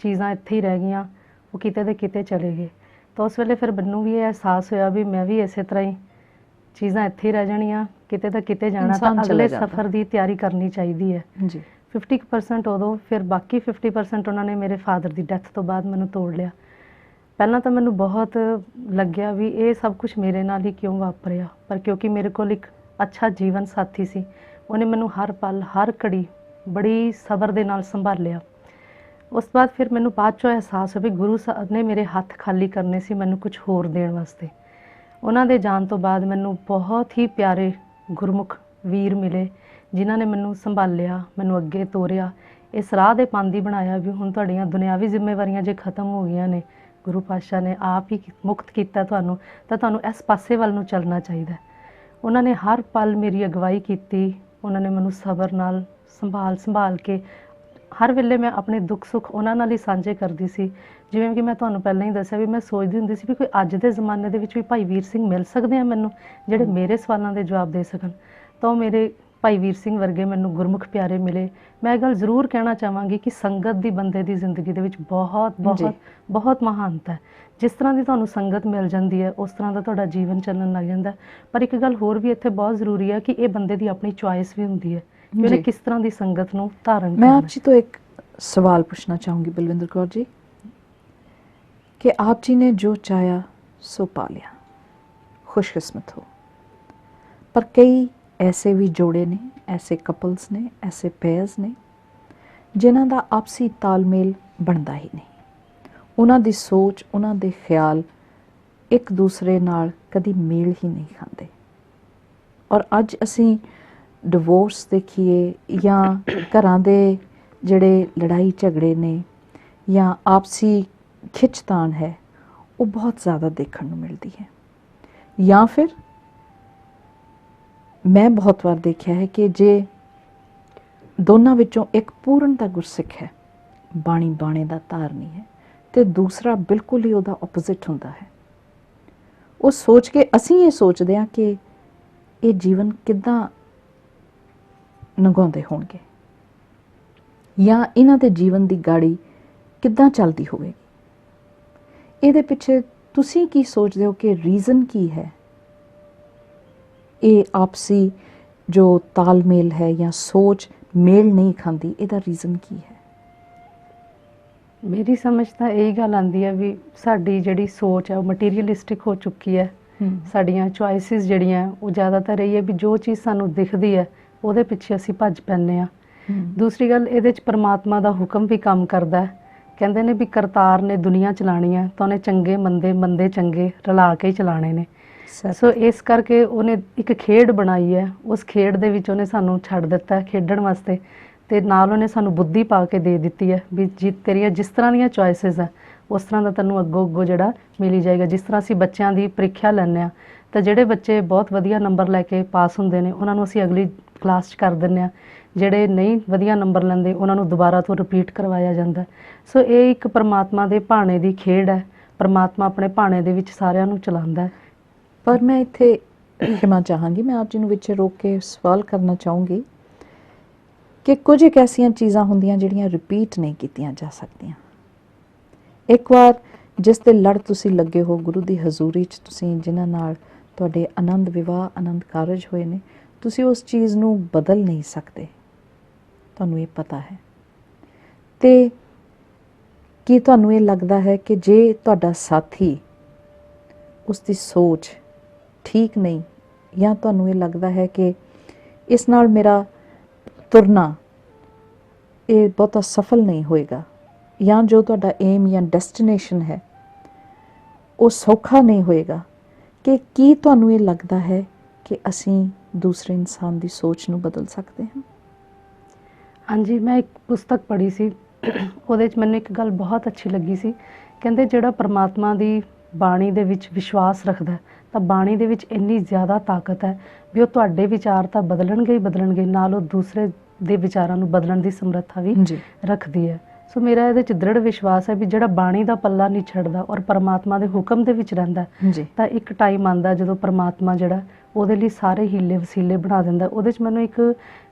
ਚੀਜ਼ਾਂ ਇੱਥੇ ਹੀ ਰਹਿ ਗਈਆਂ, ਉਹ ਕਿਤੇ ਦੇ ਕਿਤੇ ਚਲੇ ਗਏ। ਤਾਂ ਉਸ ਵੇਲੇ ਫਿਰ ਮੈਨੂੰ ਵੀ ਇਹ ਅਹਿਸਾਸ ਹੋਇਆ ਵੀ ਮੈਂ ਵੀ ਇਸੇ ਤਰ੍ਹਾਂ ਹੀ ਚੀਜ਼ਾਂ ਇੱਥੇ ਹੀ ਰਹਿ ਜਾਣੀਆਂ, ਕਿਤੇ ਤਾਂ ਕਿਤੇ ਜਾਣਾ, ਤਾਂ ਅਗਲੇ ਸਫ਼ਰ ਦੀ ਤਿਆਰੀ ਕਰਨੀ ਚਾਹੀਦੀ ਹੈ ਜੀ। 50% ਉਦੋਂ, ਫਿਰ ਬਾਕੀ 50% ਉਹਨਾਂ ਨੇ ਮੇਰੇ ਫਾਦਰ ਦੀ ਡੈਥ ਤੋਂ ਬਾਅਦ ਮੈਨੂੰ ਤੋੜ ਲਿਆ। ਪਹਿਲਾਂ ਤਾਂ ਮੈਨੂੰ ਬਹੁਤ ਲੱਗਿਆ ਵੀ ਇਹ ਸਭ ਕੁਝ ਮੇਰੇ ਨਾਲ ਹੀ ਕਿਉਂ ਵਾਪਰਿਆ, ਪਰ ਕਿਉਂਕਿ ਮੇਰੇ ਕੋਲ ਇੱਕ ਅੱਛਾ ਜੀਵਨ ਸਾਥੀ ਸੀ, ਉਹਨੇ ਮੈਨੂੰ ਹਰ ਪਲ ਹਰ ਘੜੀ ਬੜੀ ਸਬਰ ਦੇ ਨਾਲ ਸੰਭਾਲਿਆ। ਉਸ ਤੋਂ ਬਾਅਦ ਫਿਰ ਮੈਨੂੰ ਬਾਅਦ 'ਚੋਂ ਅਹਿਸਾਸ ਹੋਇਆ ਵੀ ਗੁਰੂ ਸਾਹਿਬ ਨੇ ਮੇਰੇ ਹੱਥ ਖਾਲੀ ਕਰਨੇ ਸੀ ਮੈਨੂੰ ਕੁਝ ਹੋਰ ਦੇਣ ਵਾਸਤੇ। ਉਹਨਾਂ ਦੇ ਜਾਣ ਤੋਂ ਬਾਅਦ ਮੈਨੂੰ ਬਹੁਤ ਹੀ ਪਿਆਰੇ ਗੁਰਮੁਖ ਵੀਰ ਮਿਲੇ, ਜਿਨ੍ਹਾਂ ਨੇ ਮੈਨੂੰ ਸੰਭਾਲਿਆ, ਮੈਨੂੰ ਅੱਗੇ ਤੋਰਿਆ, ਇਸ ਰਾਹ ਦੇ ਪਾਂਦੀ ਬਣਾਇਆ ਵੀ ਹੁਣ ਤੁਹਾਡੀਆਂ ਦੁਨਿਆਵੀ ਜ਼ਿੰਮੇਵਾਰੀਆਂ ਜੇ ਖਤਮ ਹੋ ਗਈਆਂ ਨੇ, ਗੁਰੂ ਪਾਤਸ਼ਾਹ ਨੇ ਆਪ ਹੀ ਮੁਕਤ ਕੀਤਾ ਤੁਹਾਨੂੰ, ਤਾਂ ਤੁਹਾਨੂੰ ਇਸ ਪਾਸੇ ਵੱਲ ਨੂੰ ਚੱਲਣਾ ਚਾਹੀਦਾ। ਉਹਨਾਂ ਨੇ ਹਰ ਪਲ ਮੇਰੀ ਅਗਵਾਈ ਕੀਤੀ, ਉਹਨਾਂ ਨੇ ਮੈਨੂੰ ਸਬਰ ਨਾਲ ਸੰਭਾਲ ਕੇ ਹਰ ਵੇਲੇ ਮੈਂ ਆਪਣੇ ਦੁੱਖ ਸੁੱਖ ਉਹਨਾਂ ਨਾਲ ਹੀ ਸਾਂਝੇ ਕਰਦੀ ਸੀ। ਜਿਵੇਂ ਕਿ ਮੈਂ ਤੁਹਾਨੂੰ ਪਹਿਲਾਂ ਹੀ ਦੱਸਿਆ ਵੀ ਮੈਂ ਸੋਚਦੀ ਹੁੰਦੀ ਸੀ ਵੀ ਕੋਈ ਅੱਜ ਦੇ ਜ਼ਮਾਨੇ ਦੇ ਵਿੱਚ ਵੀ ਭਾਈ ਵੀਰ ਸਿੰਘ ਮਿਲ ਸਕਦੇ ਆ ਮੈਨੂੰ, ਜਿਹੜੇ ਮੇਰੇ ਸਵਾਲਾਂ ਦੇ ਜਵਾਬ ਦੇ ਸਕਣ। ਤਾਂ ਉਹ ਮੇਰੇ ਭਾਈ ਵੀਰ ਸਿੰਘ ਵਰਗੇ ਮੈਨੂੰ ਗੁਰਮੁਖ ਪਿਆਰੇ ਮਿਲੇ। ਮੈਂ ਇਹ ਗੱਲ ਜ਼ਰੂਰ ਕਹਿਣਾ ਚਾਹਾਂਗੀ ਕਿ ਸੰਗਤ ਦੀ ਬੰਦੇ ਦੀ ਜ਼ਿੰਦਗੀ ਦੇ ਵਿੱਚ ਬਹੁਤ ਬਹੁਤ ਬਹੁਤ ਮਹਾਨਤਾ ਹੈ। ਜਿਸ ਤਰ੍ਹਾਂ ਦੀ ਤੁਹਾਨੂੰ ਸੰਗਤ ਮਿਲ ਜਾਂਦੀ ਹੈ, ਉਸ ਤਰ੍ਹਾਂ ਦਾ ਤੁਹਾਡਾ ਜੀਵਨ ਚੱਲਣ ਲੱਗ ਜਾਂਦਾ। ਪਰ ਇੱਕ ਗੱਲ ਹੋਰ ਵੀ ਇੱਥੇ ਬਹੁਤ ਜ਼ਰੂਰੀ ਹੈ ਕਿ ਇਹ ਬੰਦੇ ਦੀ ਆਪਣੀ ਚੁਆਇਸ ਵੀ ਹੁੰਦੀ ਹੈ ਕਿ ਉਹਨੇ ਕਿਸ ਤਰ੍ਹਾਂ ਦੀ ਸੰਗਤ ਨੂੰ ਧਾਰਨ ਕਰਨਾ। मैं आपसे तो एक सवाल पूछना चाहूँगी बलविंदर कौर जी, कि आप जी ने जो चाहा सो पा लिया, खुशकिस्मत हो। पर कई ऐसे भी जोड़े ने, ऐसे कपल्स ने, ऐसे पेयर्स ने जिन्हां दा आपसी तालमेल बनता ही नहीं। उन्हां दी सोच, उन्हां दे ख्याल एक दूसरे नाल कदी मेल ही नहीं खाते। और अज असी डिवोर्स देखिए या घरां दे ਜਿਹੜੇ ਲੜਾਈ ਝਗੜੇ ਨੇ ਜਾਂ ਆਪਸੀ ਖਿੱਚਤਾਣ ਹੈ, ਉਹ ਬਹੁਤ ਜ਼ਿਆਦਾ ਦੇਖਣ ਨੂੰ ਮਿਲਦੀ ਹੈ। ਜਾਂ ਫਿਰ ਮੈਂ ਬਹੁਤ ਵਾਰ ਦੇਖਿਆ ਹੈ ਕਿ ਜੇ ਦੋਨਾਂ ਵਿੱਚੋਂ ਇੱਕ ਪੂਰਨਤਾ ਗੁਰਸਿੱਖ ਹੈ, ਬਾਣੀ ਬਾਣੇ ਦਾ ਧਾਰਨੀ ਹੈ, ਤੇ ਦੂਸਰਾ ਬਿਲਕੁਲ ਹੀ ਉਹਦਾ ਆਪੋਜ਼ਿਟ ਹੁੰਦਾ ਹੈ, ਉਹ ਸੋਚ ਕੇ ਅਸੀਂ ਇਹ ਸੋਚਦੇ ਹਾਂ ਕਿ ਇਹ ਜੀਵਨ ਕਿੱਦਾਂ ਲੰਘਾਉਂਦੇ ਹੋਣਗੇ ਜਾਂ ਇਹਨਾਂ ਦੇ ਜੀਵਨ ਦੀ ਗਾੜੀ ਕਿੱਦਾਂ ਚੱਲਦੀ ਹੋਵੇਗੀ। ਇਹਦੇ ਪਿੱਛੇ ਤੁਸੀਂ ਕੀ ਸੋਚਦੇ ਹੋ ਕਿ ਰੀਜ਼ਨ ਕੀ ਹੈ? ਇਹ ਆਪਸੀ ਜੋ ਤਾਲਮੇਲ ਹੈ ਜਾਂ ਸੋਚ ਮੇਲ ਨਹੀਂ ਖਾਂਦੀ, ਇਹਦਾ ਰੀਜ਼ਨ ਕੀ ਹੈ? ਮੇਰੀ ਸਮਝ ਤਾਂ ਇਹੀ ਗੱਲ ਆਉਂਦੀ ਹੈ ਵੀ ਸਾਡੀ ਜਿਹੜੀ ਸੋਚ ਹੈ ਉਹ ਮਟੀਰੀਅਲਿਸਟਿਕ ਹੋ ਚੁੱਕੀ ਹੈ। ਸਾਡੀਆਂ ਚੁਆਇਸਿਸ ਜਿਹੜੀਆਂ ਉਹ ਜ਼ਿਆਦਾਤਰ ਇਹ ਹੈ ਵੀ ਜੋ ਚੀਜ਼ ਸਾਨੂੰ ਦਿਖਦੀ ਹੈ ਉਹਦੇ ਪਿੱਛੇ ਅਸੀਂ ਭੱਜ ਪੈਂਦੇ ਹਾਂ। ਦੂਸਰੀ ਗੱਲ, ਇਹਦੇ 'ਚ ਪਰਮਾਤਮਾ ਦਾ ਹੁਕਮ ਵੀ ਕੰਮ ਕਰਦਾ ਹੈ। ਕਹਿੰਦੇ ਨੇ ਵੀ ਕਰਤਾਰ ਨੇ ਦੁਨੀਆ ਚਲਾਉਣੀ ਹੈ ਤਾਂ ਉਹਨੇ ਚੰਗੇ ਮੰਦੇ, ਮੰਦੇ ਚੰਗੇ ਰਲਾ ਕੇ ਹੀ ਚਲਾਉਣੇ ਨੇ। ਸੋ ਇਸ ਕਰਕੇ ਉਹਨੇ ਇੱਕ ਖੇਡ ਬਣਾਈ ਹੈ, ਉਸ ਖੇਡ ਦੇ ਵਿੱਚ ਉਹਨੇ ਸਾਨੂੰ ਛੱਡ ਦਿੱਤਾ ਖੇਡਣ ਵਾਸਤੇ, ਅਤੇ ਨਾਲ ਉਹਨੇ ਸਾਨੂੰ ਬੁੱਧੀ ਪਾ ਕੇ ਦੇ ਦਿੱਤੀ ਹੈ ਵੀ ਜੀ ਤੇਰੀਆਂ ਜਿਸ ਤਰ੍ਹਾਂ ਦੀਆਂ ਚੋਇਸਿਸ ਹੈ ਉਸ ਤਰ੍ਹਾਂ ਦਾ ਤੈਨੂੰ ਅੱਗੋਂ ਜਿਹੜਾ ਮਿਲੀ ਜਾਏਗਾ। ਜਿਸ ਤਰ੍ਹਾਂ ਅਸੀਂ ਬੱਚਿਆਂ ਦੀ ਪ੍ਰੀਖਿਆ ਲੈਂਦੇ ਹਾਂ ਤਾਂ ਜਿਹੜੇ ਬੱਚੇ ਬਹੁਤ ਵਧੀਆ ਨੰਬਰ ਲੈ ਕੇ ਪਾਸ ਹੁੰਦੇ ਨੇ ਉਹਨਾਂ ਨੂੰ ਅਸੀਂ ਅਗਲੀ ਕਲਾਸ 'ਚ ਕਰ ਦਿੰਦੇ ਹਾਂ, ਜਿਹੜੇ ਨਹੀਂ ਵਧੀਆ ਨੰਬਰ ਲੈਂਦੇ ਉਹਨਾਂ ਨੂੰ ਦੁਬਾਰਾ ਤੋਂ ਰਿਪੀਟ ਕਰਵਾਇਆ ਜਾਂਦਾ। ਸੋ ਇਹ ਇੱਕ ਪਰਮਾਤਮਾ ਦੇ ਭਾਣੇ ਦੀ ਖੇਡ ਹੈ। ਪਰਮਾਤਮਾ ਆਪਣੇ ਭਾਣੇ ਦੇ ਵਿੱਚ ਸਾਰਿਆਂ ਨੂੰ ਚਲਾਉਂਦਾ। ਪਰ ਮੈਂ ਇੱਥੇ ਖਿਮਾ ਚਾਹਾਂਗੀ, ਮੈਂ ਆਪ ਜੀ ਨੂੰ ਵਿੱਚ ਰੋਕ ਕੇ ਸਵਾਲ ਕਰਨਾ ਚਾਹੂੰਗੀ ਕਿ ਕੁਝ ਇੱਕ ਐਸੀਆਂ ਚੀਜ਼ਾਂ ਹੁੰਦੀਆਂ ਜਿਹੜੀਆਂ ਰਿਪੀਟ ਨਹੀਂ ਕੀਤੀਆਂ ਜਾ ਸਕਦੀਆਂ। ਇੱਕ ਵਾਰ ਜਿਸ ਦੇ ਲੜ ਤੁਸੀਂ ਲੱਗੇ ਹੋ ਗੁਰੂ ਦੀ ਹਜ਼ੂਰੀ 'ਚ, ਤੁਸੀਂ ਜਿਨ੍ਹਾਂ ਨਾਲ ਤੁਹਾਡੇ ਆਨੰਦ ਵਿਵਾਹ, ਆਨੰਦ ਕਾਰਜ ਹੋਏ ਨੇ, ਤੁਸੀਂ ਉਸ ਚੀਜ਼ ਨੂੰ ਬਦਲ ਨਹੀਂ ਸਕਦੇ, ਤੁਹਾਨੂੰ ਇਹ ਪਤਾ ਹੈ। ਤੇ ਕੀ ਤੁਹਾਨੂੰ ਇਹ ਲੱਗਦਾ ਹੈ ਕਿ ਜੇ ਤੁਹਾਡਾ ਸਾਥੀ, ਉਸ ਦੀ ਸੋਚ ਠੀਕ ਨਹੀਂ, ਜਾਂ ਤੁਹਾਨੂੰ ਇਹ ਲੱਗਦਾ ਹੈ ਕਿ ਇਸ ਨਾਲ ਮੇਰਾ ਤੁਰਨਾ ਇਹ ਬਹੁਤਾ ਸਫਲ ਨਹੀਂ ਹੋਏਗਾ, ਜਾਂ ਜੋ ਤੁਹਾਡਾ ਏਮ ਜਾਂ ਡੈਸਟੀਨੇਸ਼ਨ ਹੈ ਉਹ ਸੌਖਾ ਨਹੀਂ ਹੋਏਗਾ, ਕਿ ਕੀ ਤੁਹਾਨੂੰ ਇਹ ਲੱਗਦਾ ਹੈ ਕਿ ਅਸੀਂ ਦੂਸਰੇ ਇਨਸਾਨ ਦੀ ਸੋਚ ਨੂੰ ਬਦਲ ਸਕਦੇ ਹਾਂ? ਹਾਂਜੀ, ਮੈਂ ਇੱਕ ਪੁਸਤਕ ਪੜ੍ਹੀ ਸੀ, ਉਹਦੇ 'ਚ ਮੈਨੂੰ ਇੱਕ ਗੱਲ ਬਹੁਤ ਅੱਛੀ ਲੱਗੀ ਸੀ। ਕਹਿੰਦੇ ਜਿਹੜਾ ਪਰਮਾਤਮਾ ਦੀ ਬਾਣੀ ਦੇ ਵਿੱਚ ਵਿਸ਼ਵਾਸ ਰੱਖਦਾ ਤਾਂ ਬਾਣੀ ਦੇ ਵਿੱਚ ਇੰਨੀ ਜ਼ਿਆਦਾ ਤਾਕਤ ਹੈ ਵੀ ਉਹ ਤੁਹਾਡੇ ਵਿਚਾਰ ਤਾਂ ਬਦਲਣਗੇ ਹੀ ਬਦਲਣਗੇ, ਨਾਲ ਉਹ ਦੂਸਰੇ ਦੇ ਵਿਚਾਰਾਂ ਨੂੰ ਬਦਲਣ ਦੀ ਸਮਰੱਥਾ ਵੀ ਰੱਖਦੀ ਹੈ। ਸੋ ਮੇਰਾ ਇਹਦੇ 'ਚ ਦ੍ਰਿੜ ਵਿਸ਼ਵਾਸ ਹੈ ਵੀ ਜਿਹੜਾ ਬਾਣੀ ਦਾ ਪੱਲਾ ਨਹੀਂ ਛੱਡਦਾ ਔਰ ਪਰਮਾਤਮਾ ਦੇ ਹੁਕਮ ਦੇ ਵਿੱਚ ਰਹਿੰਦਾ ਤਾਂ ਇੱਕ ਟਾਈਮ ਆਉਂਦਾ ਜਦੋਂ ਪਰਮਾਤਮਾ ਜਿਹੜਾ ਉਹਦੇ ਲਈ ਸਾਰੇ ਹੀਲੇ ਵਸੀਲੇ ਬਣਾ ਦਿੰਦਾ। ਉਹਦੇ 'ਚ ਮੈਨੂੰ ਇੱਕ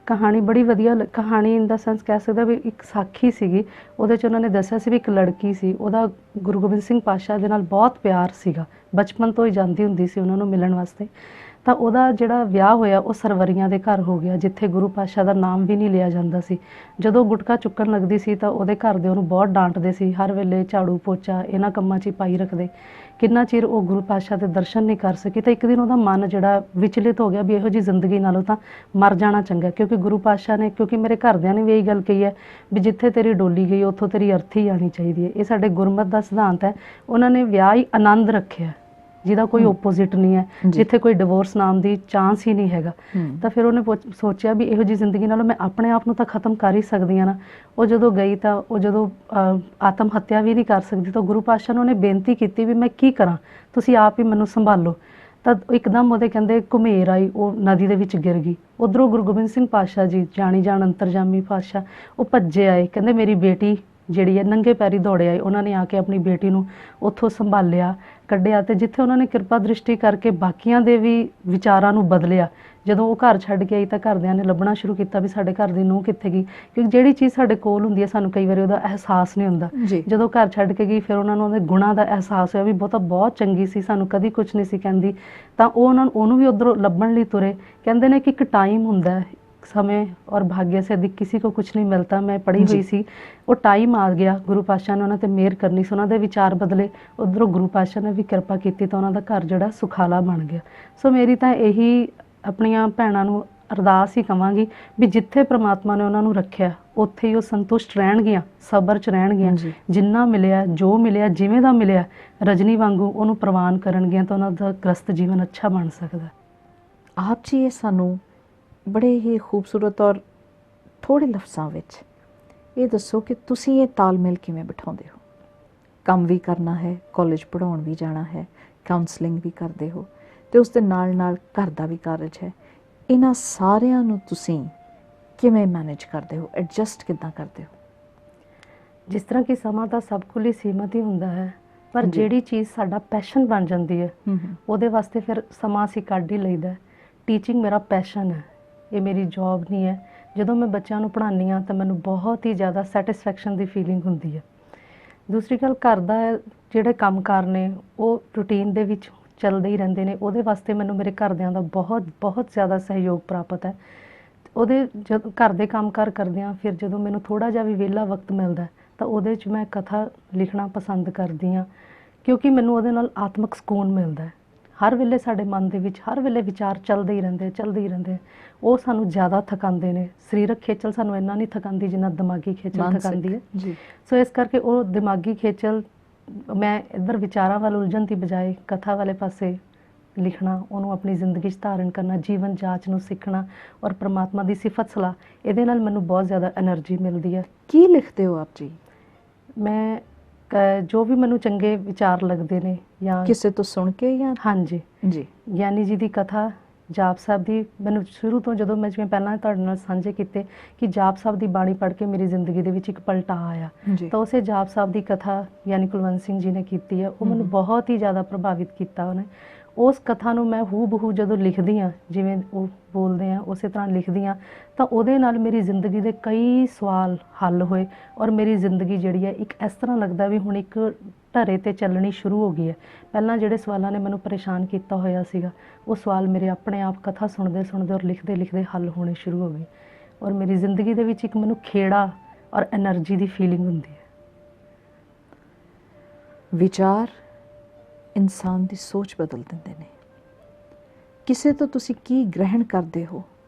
ਕਹਾਣੀ ਬੜੀ ਵਧੀਆ ਕਹਾਣੀ ਇਨ ਦਾ ਸੈਂਸ ਕਹਿ ਸਕਦਾ ਵੀ ਇੱਕ ਸਾਖੀ ਸੀਗੀ। ਉਹਦੇ 'ਚ ਉਹਨਾਂ ਨੇ ਦੱਸਿਆ ਸੀ ਵੀ ਇੱਕ ਲੜਕੀ ਸੀ, ਉਹਦਾ ਗੁਰੂ ਗੋਬਿੰਦ ਸਿੰਘ ਪਾਤਸ਼ਾਹ ਦੇ ਨਾਲ ਬਹੁਤ ਪਿਆਰ ਸੀਗਾ, ਬਚਪਨ ਤੋਂ ਹੀ ਜਾਂਦੀ ਹੁੰਦੀ ਸੀ ਉਹਨਾਂ ਨੂੰ ਮਿਲਣ ਵਾਸਤੇ। ਤਾਂ ਉਹਦਾ ਜਿਹੜਾ ਵਿਆਹ ਹੋਇਆ ਉਹ ਸਰਵਰੀਆਂ ਦੇ ਘਰ ਹੋ ਗਿਆ, ਜਿੱਥੇ ਗੁਰੂ ਪਾਤਸ਼ਾਹ ਦਾ ਨਾਮ ਵੀ ਨਹੀਂ ਲਿਆ ਜਾਂਦਾ ਸੀ। ਜਦੋਂ ਗੁਟਕਾ ਚੁੱਕਣ ਲੱਗਦੀ ਸੀ ਤਾਂ ਉਹਦੇ ਘਰ ਦੇ ਉਹਨੂੰ ਬਹੁਤ ਡਾਂਟਦੇ ਸੀ, ਹਰ ਵੇਲੇ ਝਾੜੂ ਪੋਚਾ ਇਹਨਾਂ ਕੰਮਾਂ 'ਚ ਹੀ ਪਾਈ ਰੱਖਦੇ। ਕਿੰਨਾ ਚਿਰ ਉਹ ਗੁਰੂ ਪਾਤਸ਼ਾਹ ਦੇ ਦਰਸ਼ਨ ਨਹੀਂ ਕਰ ਸਕੀ ਤਾਂ ਇੱਕ ਦਿਨ ਉਹਦਾ ਮਨ ਜਿਹੜਾ ਵਿਚਲਿਤ ਹੋ ਗਿਆ ਵੀ ਇਹੋ ਜਿਹੀ ਜ਼ਿੰਦਗੀ ਨਾਲੋਂ ਤਾਂ ਮਰ ਜਾਣਾ ਚੰਗਾ, ਕਿਉਂਕਿ ਗੁਰੂ ਪਾਤਸ਼ਾਹ ਨੇ, ਕਿਉਂਕਿ ਮੇਰੇ ਘਰਦਿਆਂ ਨੇ ਵੀ ਇਹੀ ਗੱਲ ਕਹੀ ਹੈ ਵੀ ਜਿੱਥੇ ਤੇਰੀ ਡੋਲੀ ਗਈ ਉੱਥੋਂ ਤੇਰੀ ਅਰਥੀ ਆਣੀ ਚਾਹੀਦੀ ਹੈ। ਇਹ ਸਾਡੇ ਗੁਰਮਤਿ ਦਾ ਸਿਧਾਂਤ ਹੈ। ਉਹਨਾਂ ਨੇ ਵਿਆਹ ਹੀ ਆਨੰਦ ਰੱਖਿਆ ਜਿਹਦਾ ਕੋਈ ਓਪੋਜ਼ਿਟ ਨਹੀਂ ਹੈ, ਜਿੱਥੇ ਕੋਈ ਡਿਵੋਰਸ ਨਾਮ ਦੀ ਚਾਂਸ ਹੀ ਨਹੀਂ ਹੈਗਾ। ਤਾਂ ਫਿਰ ਉਹਨੇ ਸੋਚਿਆ ਵੀ ਇਹੋ ਜਿਹੀ ਜ਼ਿੰਦਗੀ ਨਾਲੋਂ ਮੈਂ ਆਪਣੇ ਆਪ ਨੂੰ ਤਾਂ ਖਤਮ ਕਰ ਹੀ ਸਕਦੀ ਹਾਂ ਨਾ। ਉਹ ਜਦੋਂ ਗਈ ਤਾਂ ਉਹ ਜਦੋਂ ਆਤਮ ਹੱਤਿਆ ਵੀ ਨਹੀਂ ਕਰ ਸਕਦੀ ਤਾਂ ਗੁਰੂ ਪਾਤਸ਼ਾਹ ਨੂੰ ਉਹਨੇ ਬੇਨਤੀ ਕੀਤੀ ਵੀ ਮੈਂ ਕੀ ਕਰਾਂ, ਤੁਸੀਂ ਆਪ ਹੀ ਮੈਨੂੰ ਸੰਭਾਲੋ। ਤਾਂ ਇੱਕਦਮ ਉਹਦੇ ਕਹਿੰਦੇ ਘੁਮੇਰ ਆਈ, ਉਹ ਨਦੀ ਦੇ ਵਿੱਚ ਗਿਰ ਗਈ। ਉੱਧਰੋਂ ਗੁਰੂ ਗੋਬਿੰਦ ਸਿੰਘ ਪਾਤਸ਼ਾਹ ਜੀ ਜਾਣੀ ਜਾਣ ਅੰਤਰਜਾਮੀ ਪਾਤਸ਼ਾਹ ਉਹ ਭੱਜੇ ਆਏ, ਕਹਿੰਦੇ ਮੇਰੀ ਬੇਟੀ ਜਿਹੜੀ ਹੈ ਨੰਗੇ ਪੈਰੀ ਦੌੜੇ ਆਏ। ਉਹਨਾਂ ਨੇ ਆ ਕੇ ਆਪਣੀ ਬੇਟੀ ਨੂੰ ਉੱਥੋਂ ਸੰਭਾਲਿਆ, ਕੱਢਿਆ ਤੇ ਜਿੱਥੇ ਉਹਨਾਂ ਨੇ ਕਿਰਪਾ ਦ੍ਰਿਸ਼ਟੀ ਕਰਕੇ ਬਾਕੀਆਂ ਦੇ ਵੀ ਵਿਚਾਰਾਂ ਨੂੰ ਬਦਲਿਆ। ਜਦੋਂ ਉਹ ਘਰ ਛੱਡ ਕੇ ਆਈ ਤਾਂ ਘਰਦਿਆਂ ਨੇ ਲੱਭਣਾ ਸ਼ੁਰੂ ਕੀਤਾ ਵੀ ਸਾਡੇ ਘਰ ਦੀ ਨੂੰਹ ਕਿੱਥੇ ਗਈ, ਕਿਉਂਕਿ ਜਿਹੜੀ ਚੀਜ਼ ਸਾਡੇ ਕੋਲ ਹੁੰਦੀ ਹੈ ਸਾਨੂੰ ਕਈ ਵਾਰੀ ਉਹਦਾ ਅਹਿਸਾਸ ਨਹੀਂ ਹੁੰਦਾ। ਜਦੋਂ ਘਰ ਛੱਡ ਕੇ ਗਈ ਫਿਰ ਉਹਨਾਂ ਨੂੰ ਉਹਦੇ ਗੁਣਾਂ ਦਾ ਅਹਿਸਾਸ ਹੋਇਆ ਵੀ ਬਹੁਤਾ ਬਹੁਤ ਚੰਗੀ ਸੀ, ਸਾਨੂੰ ਕਦੀ ਕੁਝ ਨਹੀਂ ਸੀ ਕਹਿੰਦੀ। ਤਾਂ ਉਹ ਉਹਨੂੰ ਵੀ ਉੱਧਰੋਂ ਲੱਭਣ ਲਈ ਤੁਰੇ। ਕਹਿੰਦੇ ਨੇ ਕਿ ਇੱਕ ਟਾਈਮ ਹੁੰਦਾ, समय और भाग्य से अधिक किसी को कुछ नहीं मिलता। मैं पढ़ी हुई सी, वो टाइम आ गया, गुरु पातशाह ने उन्होंने मेहर करनी सी, उन्होंने विचार बदले, उधरों गुरु पातशाह ने भी कृपा की तो उन्होंने घर जोड़ा सुखाला बन गया। सो मेरी तो यही अपनियां भैणां नूं अरदास ही कहांगी भी जिथे परमात्मा ने उन्होंने रखिया उत्थे ही वो संतुष्ट रहणगियां, सबर च रहणगियां, जिन्ना मिलिया जो मिलिया जिवें दा मिलिया रजनी वांगू उहनूं प्रवान करनगियां तो उन्हां दा ग्रस्त जीवन अच्छा बन सकदा। आप जी ये सानू बड़े ही खूबसूरत और थोड़े लफ्ज़ां विच ये दसो कि तुसीं ये तालमेल किवें बिठाउंदे हो? काम भी करना है, कॉलेज पढ़ाउण भी जाना है, काउंसलिंग भी करते हो तो उस दे नाल नाल घर दा भी कारज है, इन्हां सारियां नूं तुसीं किवें मैनेज करते हो, एडजस्ट किद्दां करते हो? जिस तरह कि समा तो सब कोल ही सीमित ही हुंदा है, पर जिहड़ी चीज़ साडा पैशन बन जाती है उहदे वास्ते फिर समा असीं कढ ही लईदा है। टीचिंग मेरा पैशन है, ये मेरी जॉब नहीं है। जदों मैं बच्चों को पढ़ानी हाँ तो मैनूं बहुत ही ज़्यादा सैटिस्फैक्शन की फीलिंग हुंदी है। दूसरी गल घर दा जिहड़े काम कार ने वो रूटीन दे विच चलते ही रहंदे ने, उहदे वास्ते मैनूं मेरे घरदियां दा बहुत बहुत ज़्यादा सहयोग प्राप्त है। उहदे जद घर दे काम कार करदियां फिर जदों मैनूं थोड़ा जिहा भी विहला वक्त मिलदा तो उहदे च मैं कथा लिखना पसंद करदी हाँ, क्योंकि मैनूं उहदे नाल आत्मक सकून मिलदा है। हर वेले साडे मन दे विच हर वेले विचार चलते ही रहंदे वो सानूं ज़्यादा थकांदे ने। सरीरक खेचल सानूं इन्ना नहीं थकांदी जिन्ना दिमागी खेचल थकांदी है। सो इस करके वो दिमागी खेचल मैं इधर विचारां वाल उलझन की बजाय कथा वाले पासे लिखना, उन्होंने अपनी जिंदगी धारण करना, जीवन जाच नूं सीखना और परमात्मा की सिफत सलाह, इहदे नाल मैनूं बहुत ज़्यादा एनर्जी मिलती है। की लिखते हो आप जी? मैं जो भी मैनूं चंगे विचार लगते ने या किसी तो सुन के या हाँ जी ज्ञानी जी की कथा, जाप साहब की, मैनूं शुरू तो जदों मैं जिवें पहलां तुहाडे नाल सांझे कीते कि जाप साहब की बाणी पढ़ के मेरी जिंदगी दे विच एक पलटा आया, तो उसे जाप साहब की कथा यानी कुलवंत सिंह जी ने कीती है, वो मैनूं बहुत ही ज़्यादा प्रभावित किया उन्हें। उस कथा नूं मैं हू बहू जदों लिखदी हाँ जिवें वो बोलते हैं उस तरह लिखदी हाँ तो उहदे नाल मेरी जिंदगी के कई सवाल हल होए और मेरी जिंदगी जिहड़ी है एक इस तरह लगता भी हुण एक ढरे ते चलनी शुरू हो गई है। पहलां जिहड़े सवालों ने मैनूं परेशान किया होया सीगा वो सवाल मेरे अपने आप कथा सुनते सुनते और लिखते लिखते हल होने शुरू हो गए और मेरी जिंदगी दे विच एक मैनूं खेड़ा और एनर्जी की फीलिंग हुंदी है। विचार इंसान की सोच बदल देंदे ने। किसे तो तुसी की ग्रहण करते हो,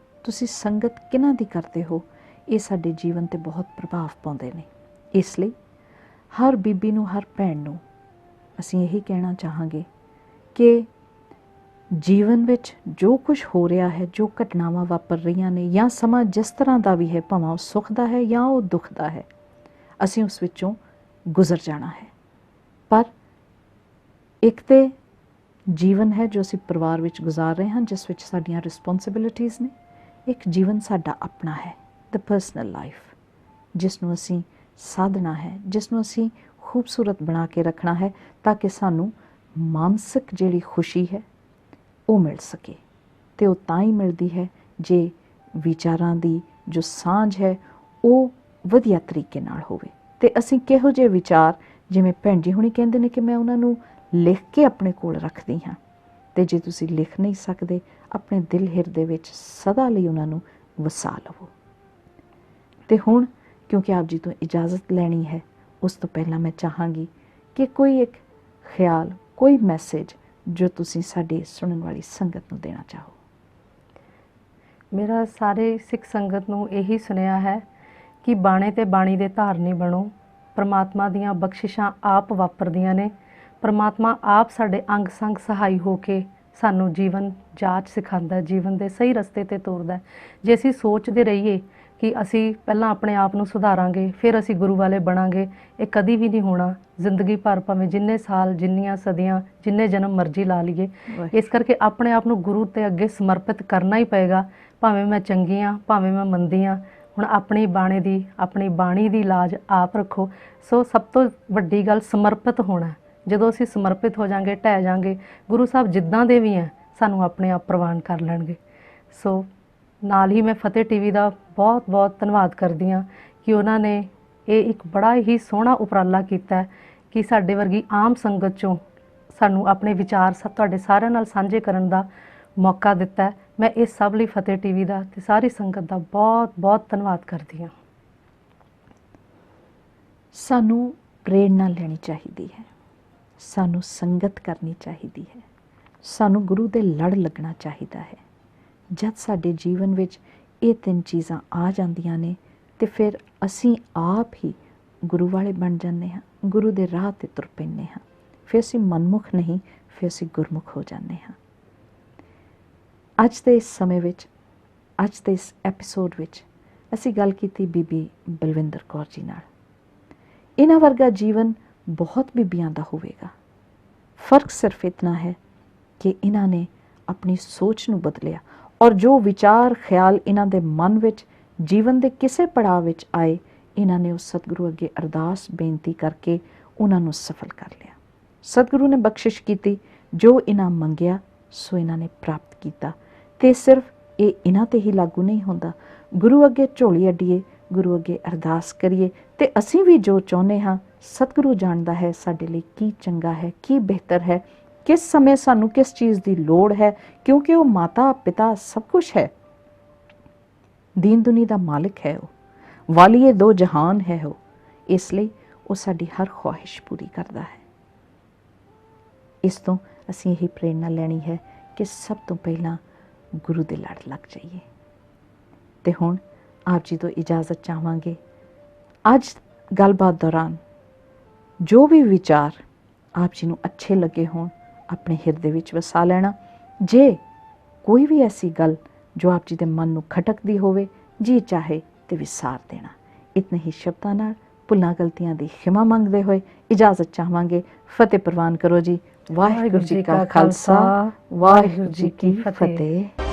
तुसी संगत किन्हां दी करते हो, ये साडे जीवन ते बहुत प्रभाव पाउंदे ने। इसलिए हर बीबी नूं, हर भैण नूं असीं यही कहना चाहांगे कि जीवन विच जो कुछ हो रहा है, जो घटनावां वापर रहीआं ने या समा जिस तरह का भी है, भावें वो सुख दा है या वो दुख दा है, असीं उस विचों गुजर जाना है। पर एक ते ਜੀਵਨ ਹੈ ਜੋ ਅਸੀਂ ਪਰਿਵਾਰ ਵਿੱਚ ਗੁਜ਼ਾਰ ਰਹੇ ਹਾਂ, ਜਿਸ ਵਿੱਚ ਸਾਡੀਆਂ ਰਿਸਪੌਂਸਿਬਿਲਿਟੀਜ਼ ਨੇ। ਇੱਕ ਜੀਵਨ ਸਾਡਾ ਆਪਣਾ ਹੈ, ਦ ਪਰਸਨਲ ਲਾਈਫ, ਜਿਸ ਨੂੰ ਅਸੀਂ ਸਾਧਨਾ ਹੈ, ਜਿਸ ਨੂੰ ਅਸੀਂ ਖੂਬਸੂਰਤ ਬਣਾ ਕੇ ਰੱਖਣਾ ਹੈ, ਤਾਂ ਕਿ ਸਾਨੂੰ ਮਾਨਸਿਕ ਜਿਹੜੀ ਖੁਸ਼ੀ ਹੈ ਉਹ ਮਿਲ ਸਕੇ। ਅਤੇ ਉਹ ਤਾਂ ਹੀ ਮਿਲਦੀ ਹੈ ਜੇ ਵਿਚਾਰਾਂ ਦੀ ਜੋ ਸਾਂਝ ਹੈ ਉਹ ਵਧੀਆ ਤਰੀਕੇ ਨਾਲ ਹੋਵੇ। ਅਤੇ ਅਸੀਂ ਕਿਹੋ ਜਿਹੇ ਵਿਚਾਰ, ਜਿਵੇਂ ਭੈਣ ਜੀ ਹੁਣੀ ਕਹਿੰਦੇ ਨੇ ਕਿ ਮੈਂ ਉਹਨਾਂ ਨੂੰ ਲਿਖ ਕੇ ਆਪਣੇ ਕੋਲ ਰੱਖਦੀ ਹਾਂ, ਅਤੇ ਜੇ ਤੁਸੀਂ ਲਿਖ ਨਹੀਂ ਸਕਦੇ, ਆਪਣੇ ਦਿਲ ਹਿਰਦੇ ਵਿੱਚ ਸਦਾ ਲਈ ਉਹਨਾਂ ਨੂੰ ਵਸਾ ਲਵੋ। ਅਤੇ ਹੁਣ ਕਿਉਂਕਿ ਆਪ ਜੀ ਤੋਂ ਇਜਾਜ਼ਤ ਲੈਣੀ ਹੈ, ਉਸ ਤੋਂ ਪਹਿਲਾਂ ਮੈਂ ਚਾਹਾਂਗੀ ਕਿ ਕੋਈ ਇੱਕ ਖਿਆਲ, ਕੋਈ ਮੈਸੇਜ ਜੋ ਤੁਸੀਂ ਸਾਡੇ ਸੁਣਨ ਵਾਲੀ ਸੰਗਤ ਨੂੰ ਦੇਣਾ ਚਾਹੋ। ਮੇਰਾ ਸਾਰੇ ਸਿੱਖ ਸੰਗਤ ਨੂੰ ਇਹੀ ਸੁਨੇਹਾ ਹੈ ਕਿ ਬਾਣੇ ਤੇ ਬਾਣੀ ਦੇ ਧਾਰਨੀ ਬਣੋ। ਪਰਮਾਤਮਾ ਦੀਆਂ ਬਖਸ਼ਿਸ਼ਾਂ ਆਪ ਵਾਪਰਦੀਆਂ ਨੇ। ਪਰਮਾਤਮਾ ਆਪ ਸਾਡੇ ਅੰਗ ਸੰਗ ਸਹਾਈ ਹੋ ਕੇ ਸਾਨੂੰ ਜੀਵਨ ਜਾਚ ਸਿਖਾਉਂਦਾ, ਜੀਵਨ ਦੇ ਸਹੀ ਰਸਤੇ 'ਤੇ ਤੋਰਦਾ। ਜੇ ਅਸੀਂ ਸੋਚਦੇ ਰਹੀਏ ਕਿ ਅਸੀਂ ਪਹਿਲਾਂ ਆਪਣੇ ਆਪ ਨੂੰ ਸੁਧਾਰਾਂਗੇ, ਫਿਰ ਅਸੀਂ ਗੁਰੂ ਵਾਲੇ ਬਣਾਂਗੇ, ਇਹ ਕਦੀ ਵੀ ਨਹੀਂ ਹੋਣਾ। ਜ਼ਿੰਦਗੀ ਭਰ ਭਾਵੇਂ ਜਿੰਨੇ ਸਾਲ, ਜਿੰਨੀਆਂ ਸਦੀਆਂ, ਜਿੰਨੇ ਜਨਮ ਮਰਜ਼ੀ ਲਾ ਲਈਏ, ਇਸ ਕਰਕੇ ਆਪਣੇ ਆਪ ਨੂੰ ਗੁਰੂ ਤੇ ਅੱਗੇ ਸਮਰਪਿਤ ਕਰਨਾ ਹੀ ਪਏਗਾ। ਭਾਵੇਂ ਮੈਂ ਚੰਗੀ ਹਾਂ, ਭਾਵੇਂ ਮੈਂ ਮੰਦੀ ਹਾਂ, ਹੁਣ ਆਪਣੀ ਆਪਣੀ ਬਾਣੀ ਦੀ ਲਾਜ ਆਪ ਰੱਖੋ। ਸੋ ਸਭ ਤੋਂ ਵੱਡੀ ਗੱਲ ਸਮਰਪਿਤ ਹੋਣਾ। ਜਦੋਂ ਅਸੀਂ ਸਮਰਪਿਤ ਹੋ ਜਾਵਾਂਗੇ, ਢਹਿ ਜਾਵਾਂਗੇ, ਗੁਰੂ ਸਾਹਿਬ ਜਿੱਦਾਂ ਦੇ ਵੀ ਹੈ ਸਾਨੂੰ ਆਪਣੇ ਆਪ ਪ੍ਰਵਾਨ ਕਰ ਲੈਣਗੇ। ਸੋ ਨਾਲ ਹੀ ਮੈਂ ਫਤਿਹ ਟੀਵੀ ਦਾ ਬਹੁਤ ਬਹੁਤ ਧੰਨਵਾਦ ਕਰਦੀ ਹਾਂ ਕਿ ਉਹਨਾਂ ਨੇ ਇਹ ਇੱਕ ਬੜਾ ਹੀ ਸੋਹਣਾ ਉਪਰਾਲਾ ਕੀਤਾ ਕਿ ਸਾਡੇ ਵਰਗੀ ਆਮ ਸੰਗਤ 'ਚੋਂ ਸਾਨੂੰ ਆਪਣੇ ਵਿਚਾਰ ਤੁਹਾਡੇ ਸਾਰਿਆਂ ਨਾਲ ਸਾਂਝੇ ਕਰਨ ਦਾ ਮੌਕਾ ਦਿੱਤਾ। ਮੈਂ ਇਸ ਸਭ ਲਈ ਫਤਿਹ ਟੀਵੀ ਦਾ ਤੇ ਸਾਰੀ ਸੰਗਤ ਦਾ ਬਹੁਤ ਬਹੁਤ ਧੰਨਵਾਦ ਕਰਦੀ ਹਾਂ। ਸਾਨੂੰ ਪ੍ਰੇਰਨਾ ਲੈਣੀ ਚਾਹੀਦੀ ਹੈ, ਸਾਨੂੰ ਸੰਗਤ ਕਰਨੀ ਚਾਹੀਦੀ ਹੈ, ਸਾਨੂੰ ਗੁਰੂ ਦੇ ਲੜ ਲੱਗਣਾ ਚਾਹੀਦਾ ਹੈ। ਜਦ ਸਾਡੇ ਜੀਵਨ ਵਿੱਚ ਇਹ ਤਿੰਨ ਚੀਜ਼ਾਂ ਆ ਜਾਂਦੀਆਂ ਨੇ ਤੇ ਫਿਰ ਅਸੀਂ ਆਪ ਹੀ ਗੁਰੂ ਵਾਲੇ ਬਣ ਜਾਂਦੇ ਹਾਂ, ਗੁਰੂ ਦੇ ਰਾਹ 'ਤੇ ਤੁਰ ਪੈਂਦੇ ਹਾਂ। ਫਿਰ ਅਸੀਂ ਮਨਮੁਖ ਨਹੀਂ, ਫਿਰ ਅਸੀਂ ਗੁਰਮੁਖ ਹੋ ਜਾਂਦੇ ਹਾਂ। ਅੱਜ ਦੇ ਇਸ ਸਮੇਂ ਵਿੱਚ, ਅੱਜ ਦੇ ਇਸ ਐਪੀਸੋਡ ਵਿੱਚ ਅਸੀਂ ਗੱਲ ਕੀਤੀ ਬੀਬੀ ਬਲਵਿੰਦਰ ਕੌਰ ਜੀ ਨਾਲ। ਇਹਨਾਂ ਵਰਗਾ ਜੀਵਨ ਬਹੁਤ ਬੀਬੀਆਂ ਦਾ ਹੋਵੇਗਾ। ਫਰਕ ਸਿਰਫ ਇਤਨਾ ਹੈ ਕਿ ਇਹਨਾਂ ਨੇ ਆਪਣੀ ਸੋਚ ਨੂੰ ਬਦਲਿਆ, ਔਰ ਜੋ ਵਿਚਾਰ ਖਿਆਲ ਇਹਨਾਂ ਦੇ ਮਨ ਵਿੱਚ ਜੀਵਨ ਦੇ ਕਿਸੇ ਪੜਾਅ ਵਿੱਚ ਆਏ, ਇਹਨਾਂ ਨੇ ਉਸ ਸਤਿਗੁਰੂ ਅੱਗੇ ਅਰਦਾਸ ਬੇਨਤੀ ਕਰਕੇ ਉਹਨਾਂ ਨੂੰ ਸਫਲ ਕਰ ਲਿਆ। ਸਤਿਗੁਰੂ ਨੇ ਬਖਸ਼ਿਸ਼ ਕੀਤੀ, ਜੋ ਇਹਨਾਂ ਮੰਗਿਆ ਸੋ ਇਹਨਾਂ ਨੇ ਪ੍ਰਾਪਤ ਕੀਤਾ। ਤੇ ਸਿਰਫ ਇਹ ਇਹਨਾਂ ਤੇ ਹੀ ਲਾਗੂ ਨਹੀਂ ਹੁੰਦਾ। ਗੁਰੂ ਅੱਗੇ ਝੋਲੀ ਅੱਡੀਏ, ਗੁਰੂ ਅੱਗੇ ਅਰਦਾਸ ਕਰੀਏ, ਤੇ ਅਸੀਂ ਵੀ ਜੋ ਚਾਹੁੰਦੇ ਹਾਂ, ਸਤਿਗੁਰੂ ਜਾਣਦਾ ਹੈ ਸਾਡੇ ਲਈ ਕੀ ਚੰਗਾ ਹੈ, ਕੀ ਬਿਹਤਰ ਹੈ, ਕਿਸ ਸਮੇਂ ਸਾਨੂੰ ਕਿਸ ਚੀਜ਼ ਦੀ ਲੋੜ ਹੈ, ਕਿਉਂਕਿ ਉਹ ਮਾਤਾ ਪਿਤਾ ਸਭ ਕੁਛ ਹੈ। ਦੀਨ ਦੁਨੀ ਦਾ ਮਾਲਿਕ ਹੈ ਉਹ, ਵਾਲੀਏ ਦੋ ਜਹਾਨ ਹੈ ਉਹ। ਇਸ ਲਈ ਉਹ ਸਾਡੀ ਹਰ ਖੁਆਹਿਸ਼ ਪੂਰੀ ਕਰਦਾ ਹੈ। ਇਸ ਤੋਂ ਅਸੀਂ ਇਹੀ ਪ੍ਰੇਰਨਾ ਲੈਣੀ ਹੈ ਕਿ ਸਭ ਤੋਂ ਪਹਿਲਾਂ ਗੁਰੂ ਦੇ ਲੜ ਲੱਗ ਜਾਈਏ। ਤੇ ਹੁਣ ਆਪ ਜੀ ਤੋਂ ਇਜਾਜ਼ਤ ਚਾਹਾਂਗੇ। ਅੱਜ ਗੱਲਬਾਤ ਦੌਰਾਨ ਜੋ ਵੀ ਵਿਚਾਰ ਆਪ ਜੀ ਨੂੰ ਅੱਛੇ ਲੱਗੇ ਹੋਣ, ਆਪਣੇ ਹਿਰਦੇ ਵਿੱਚ ਵਸਾ ਲੈਣਾ। ਜੇ ਕੋਈ ਵੀ ਐਸੀ ਗੱਲ ਜੋ ਆਪ ਜੀ ਦੇ ਮਨ ਨੂੰ ਖਟਕਦੀ ਹੋਵੇ, ਜੀ ਚਾਹੇ ਤੇ ਵਿਸਾਰ ਦੇਣਾ। ਇਤਨੇ ਹੀ ਸ਼ਬਦਾਂ ਨਾਲ ਭੁੱਲਾਂ ਗਲਤੀਆਂ ਦੀ ਖਿਮਾ ਮੰਗਦੇ ਹੋਏ ਇਜਾਜ਼ਤ ਚਾਹਾਂਗੇ। ਫਤਿਹ ਪ੍ਰਵਾਨ ਕਰੋ ਜੀ। ਵਾਹਿਗੁਰੂ ਜੀ ਕਾ ਖਾਲਸਾ, ਵਾਹਿਗੁਰੂ ਜੀ ਕੀ ਫਤਿਹ।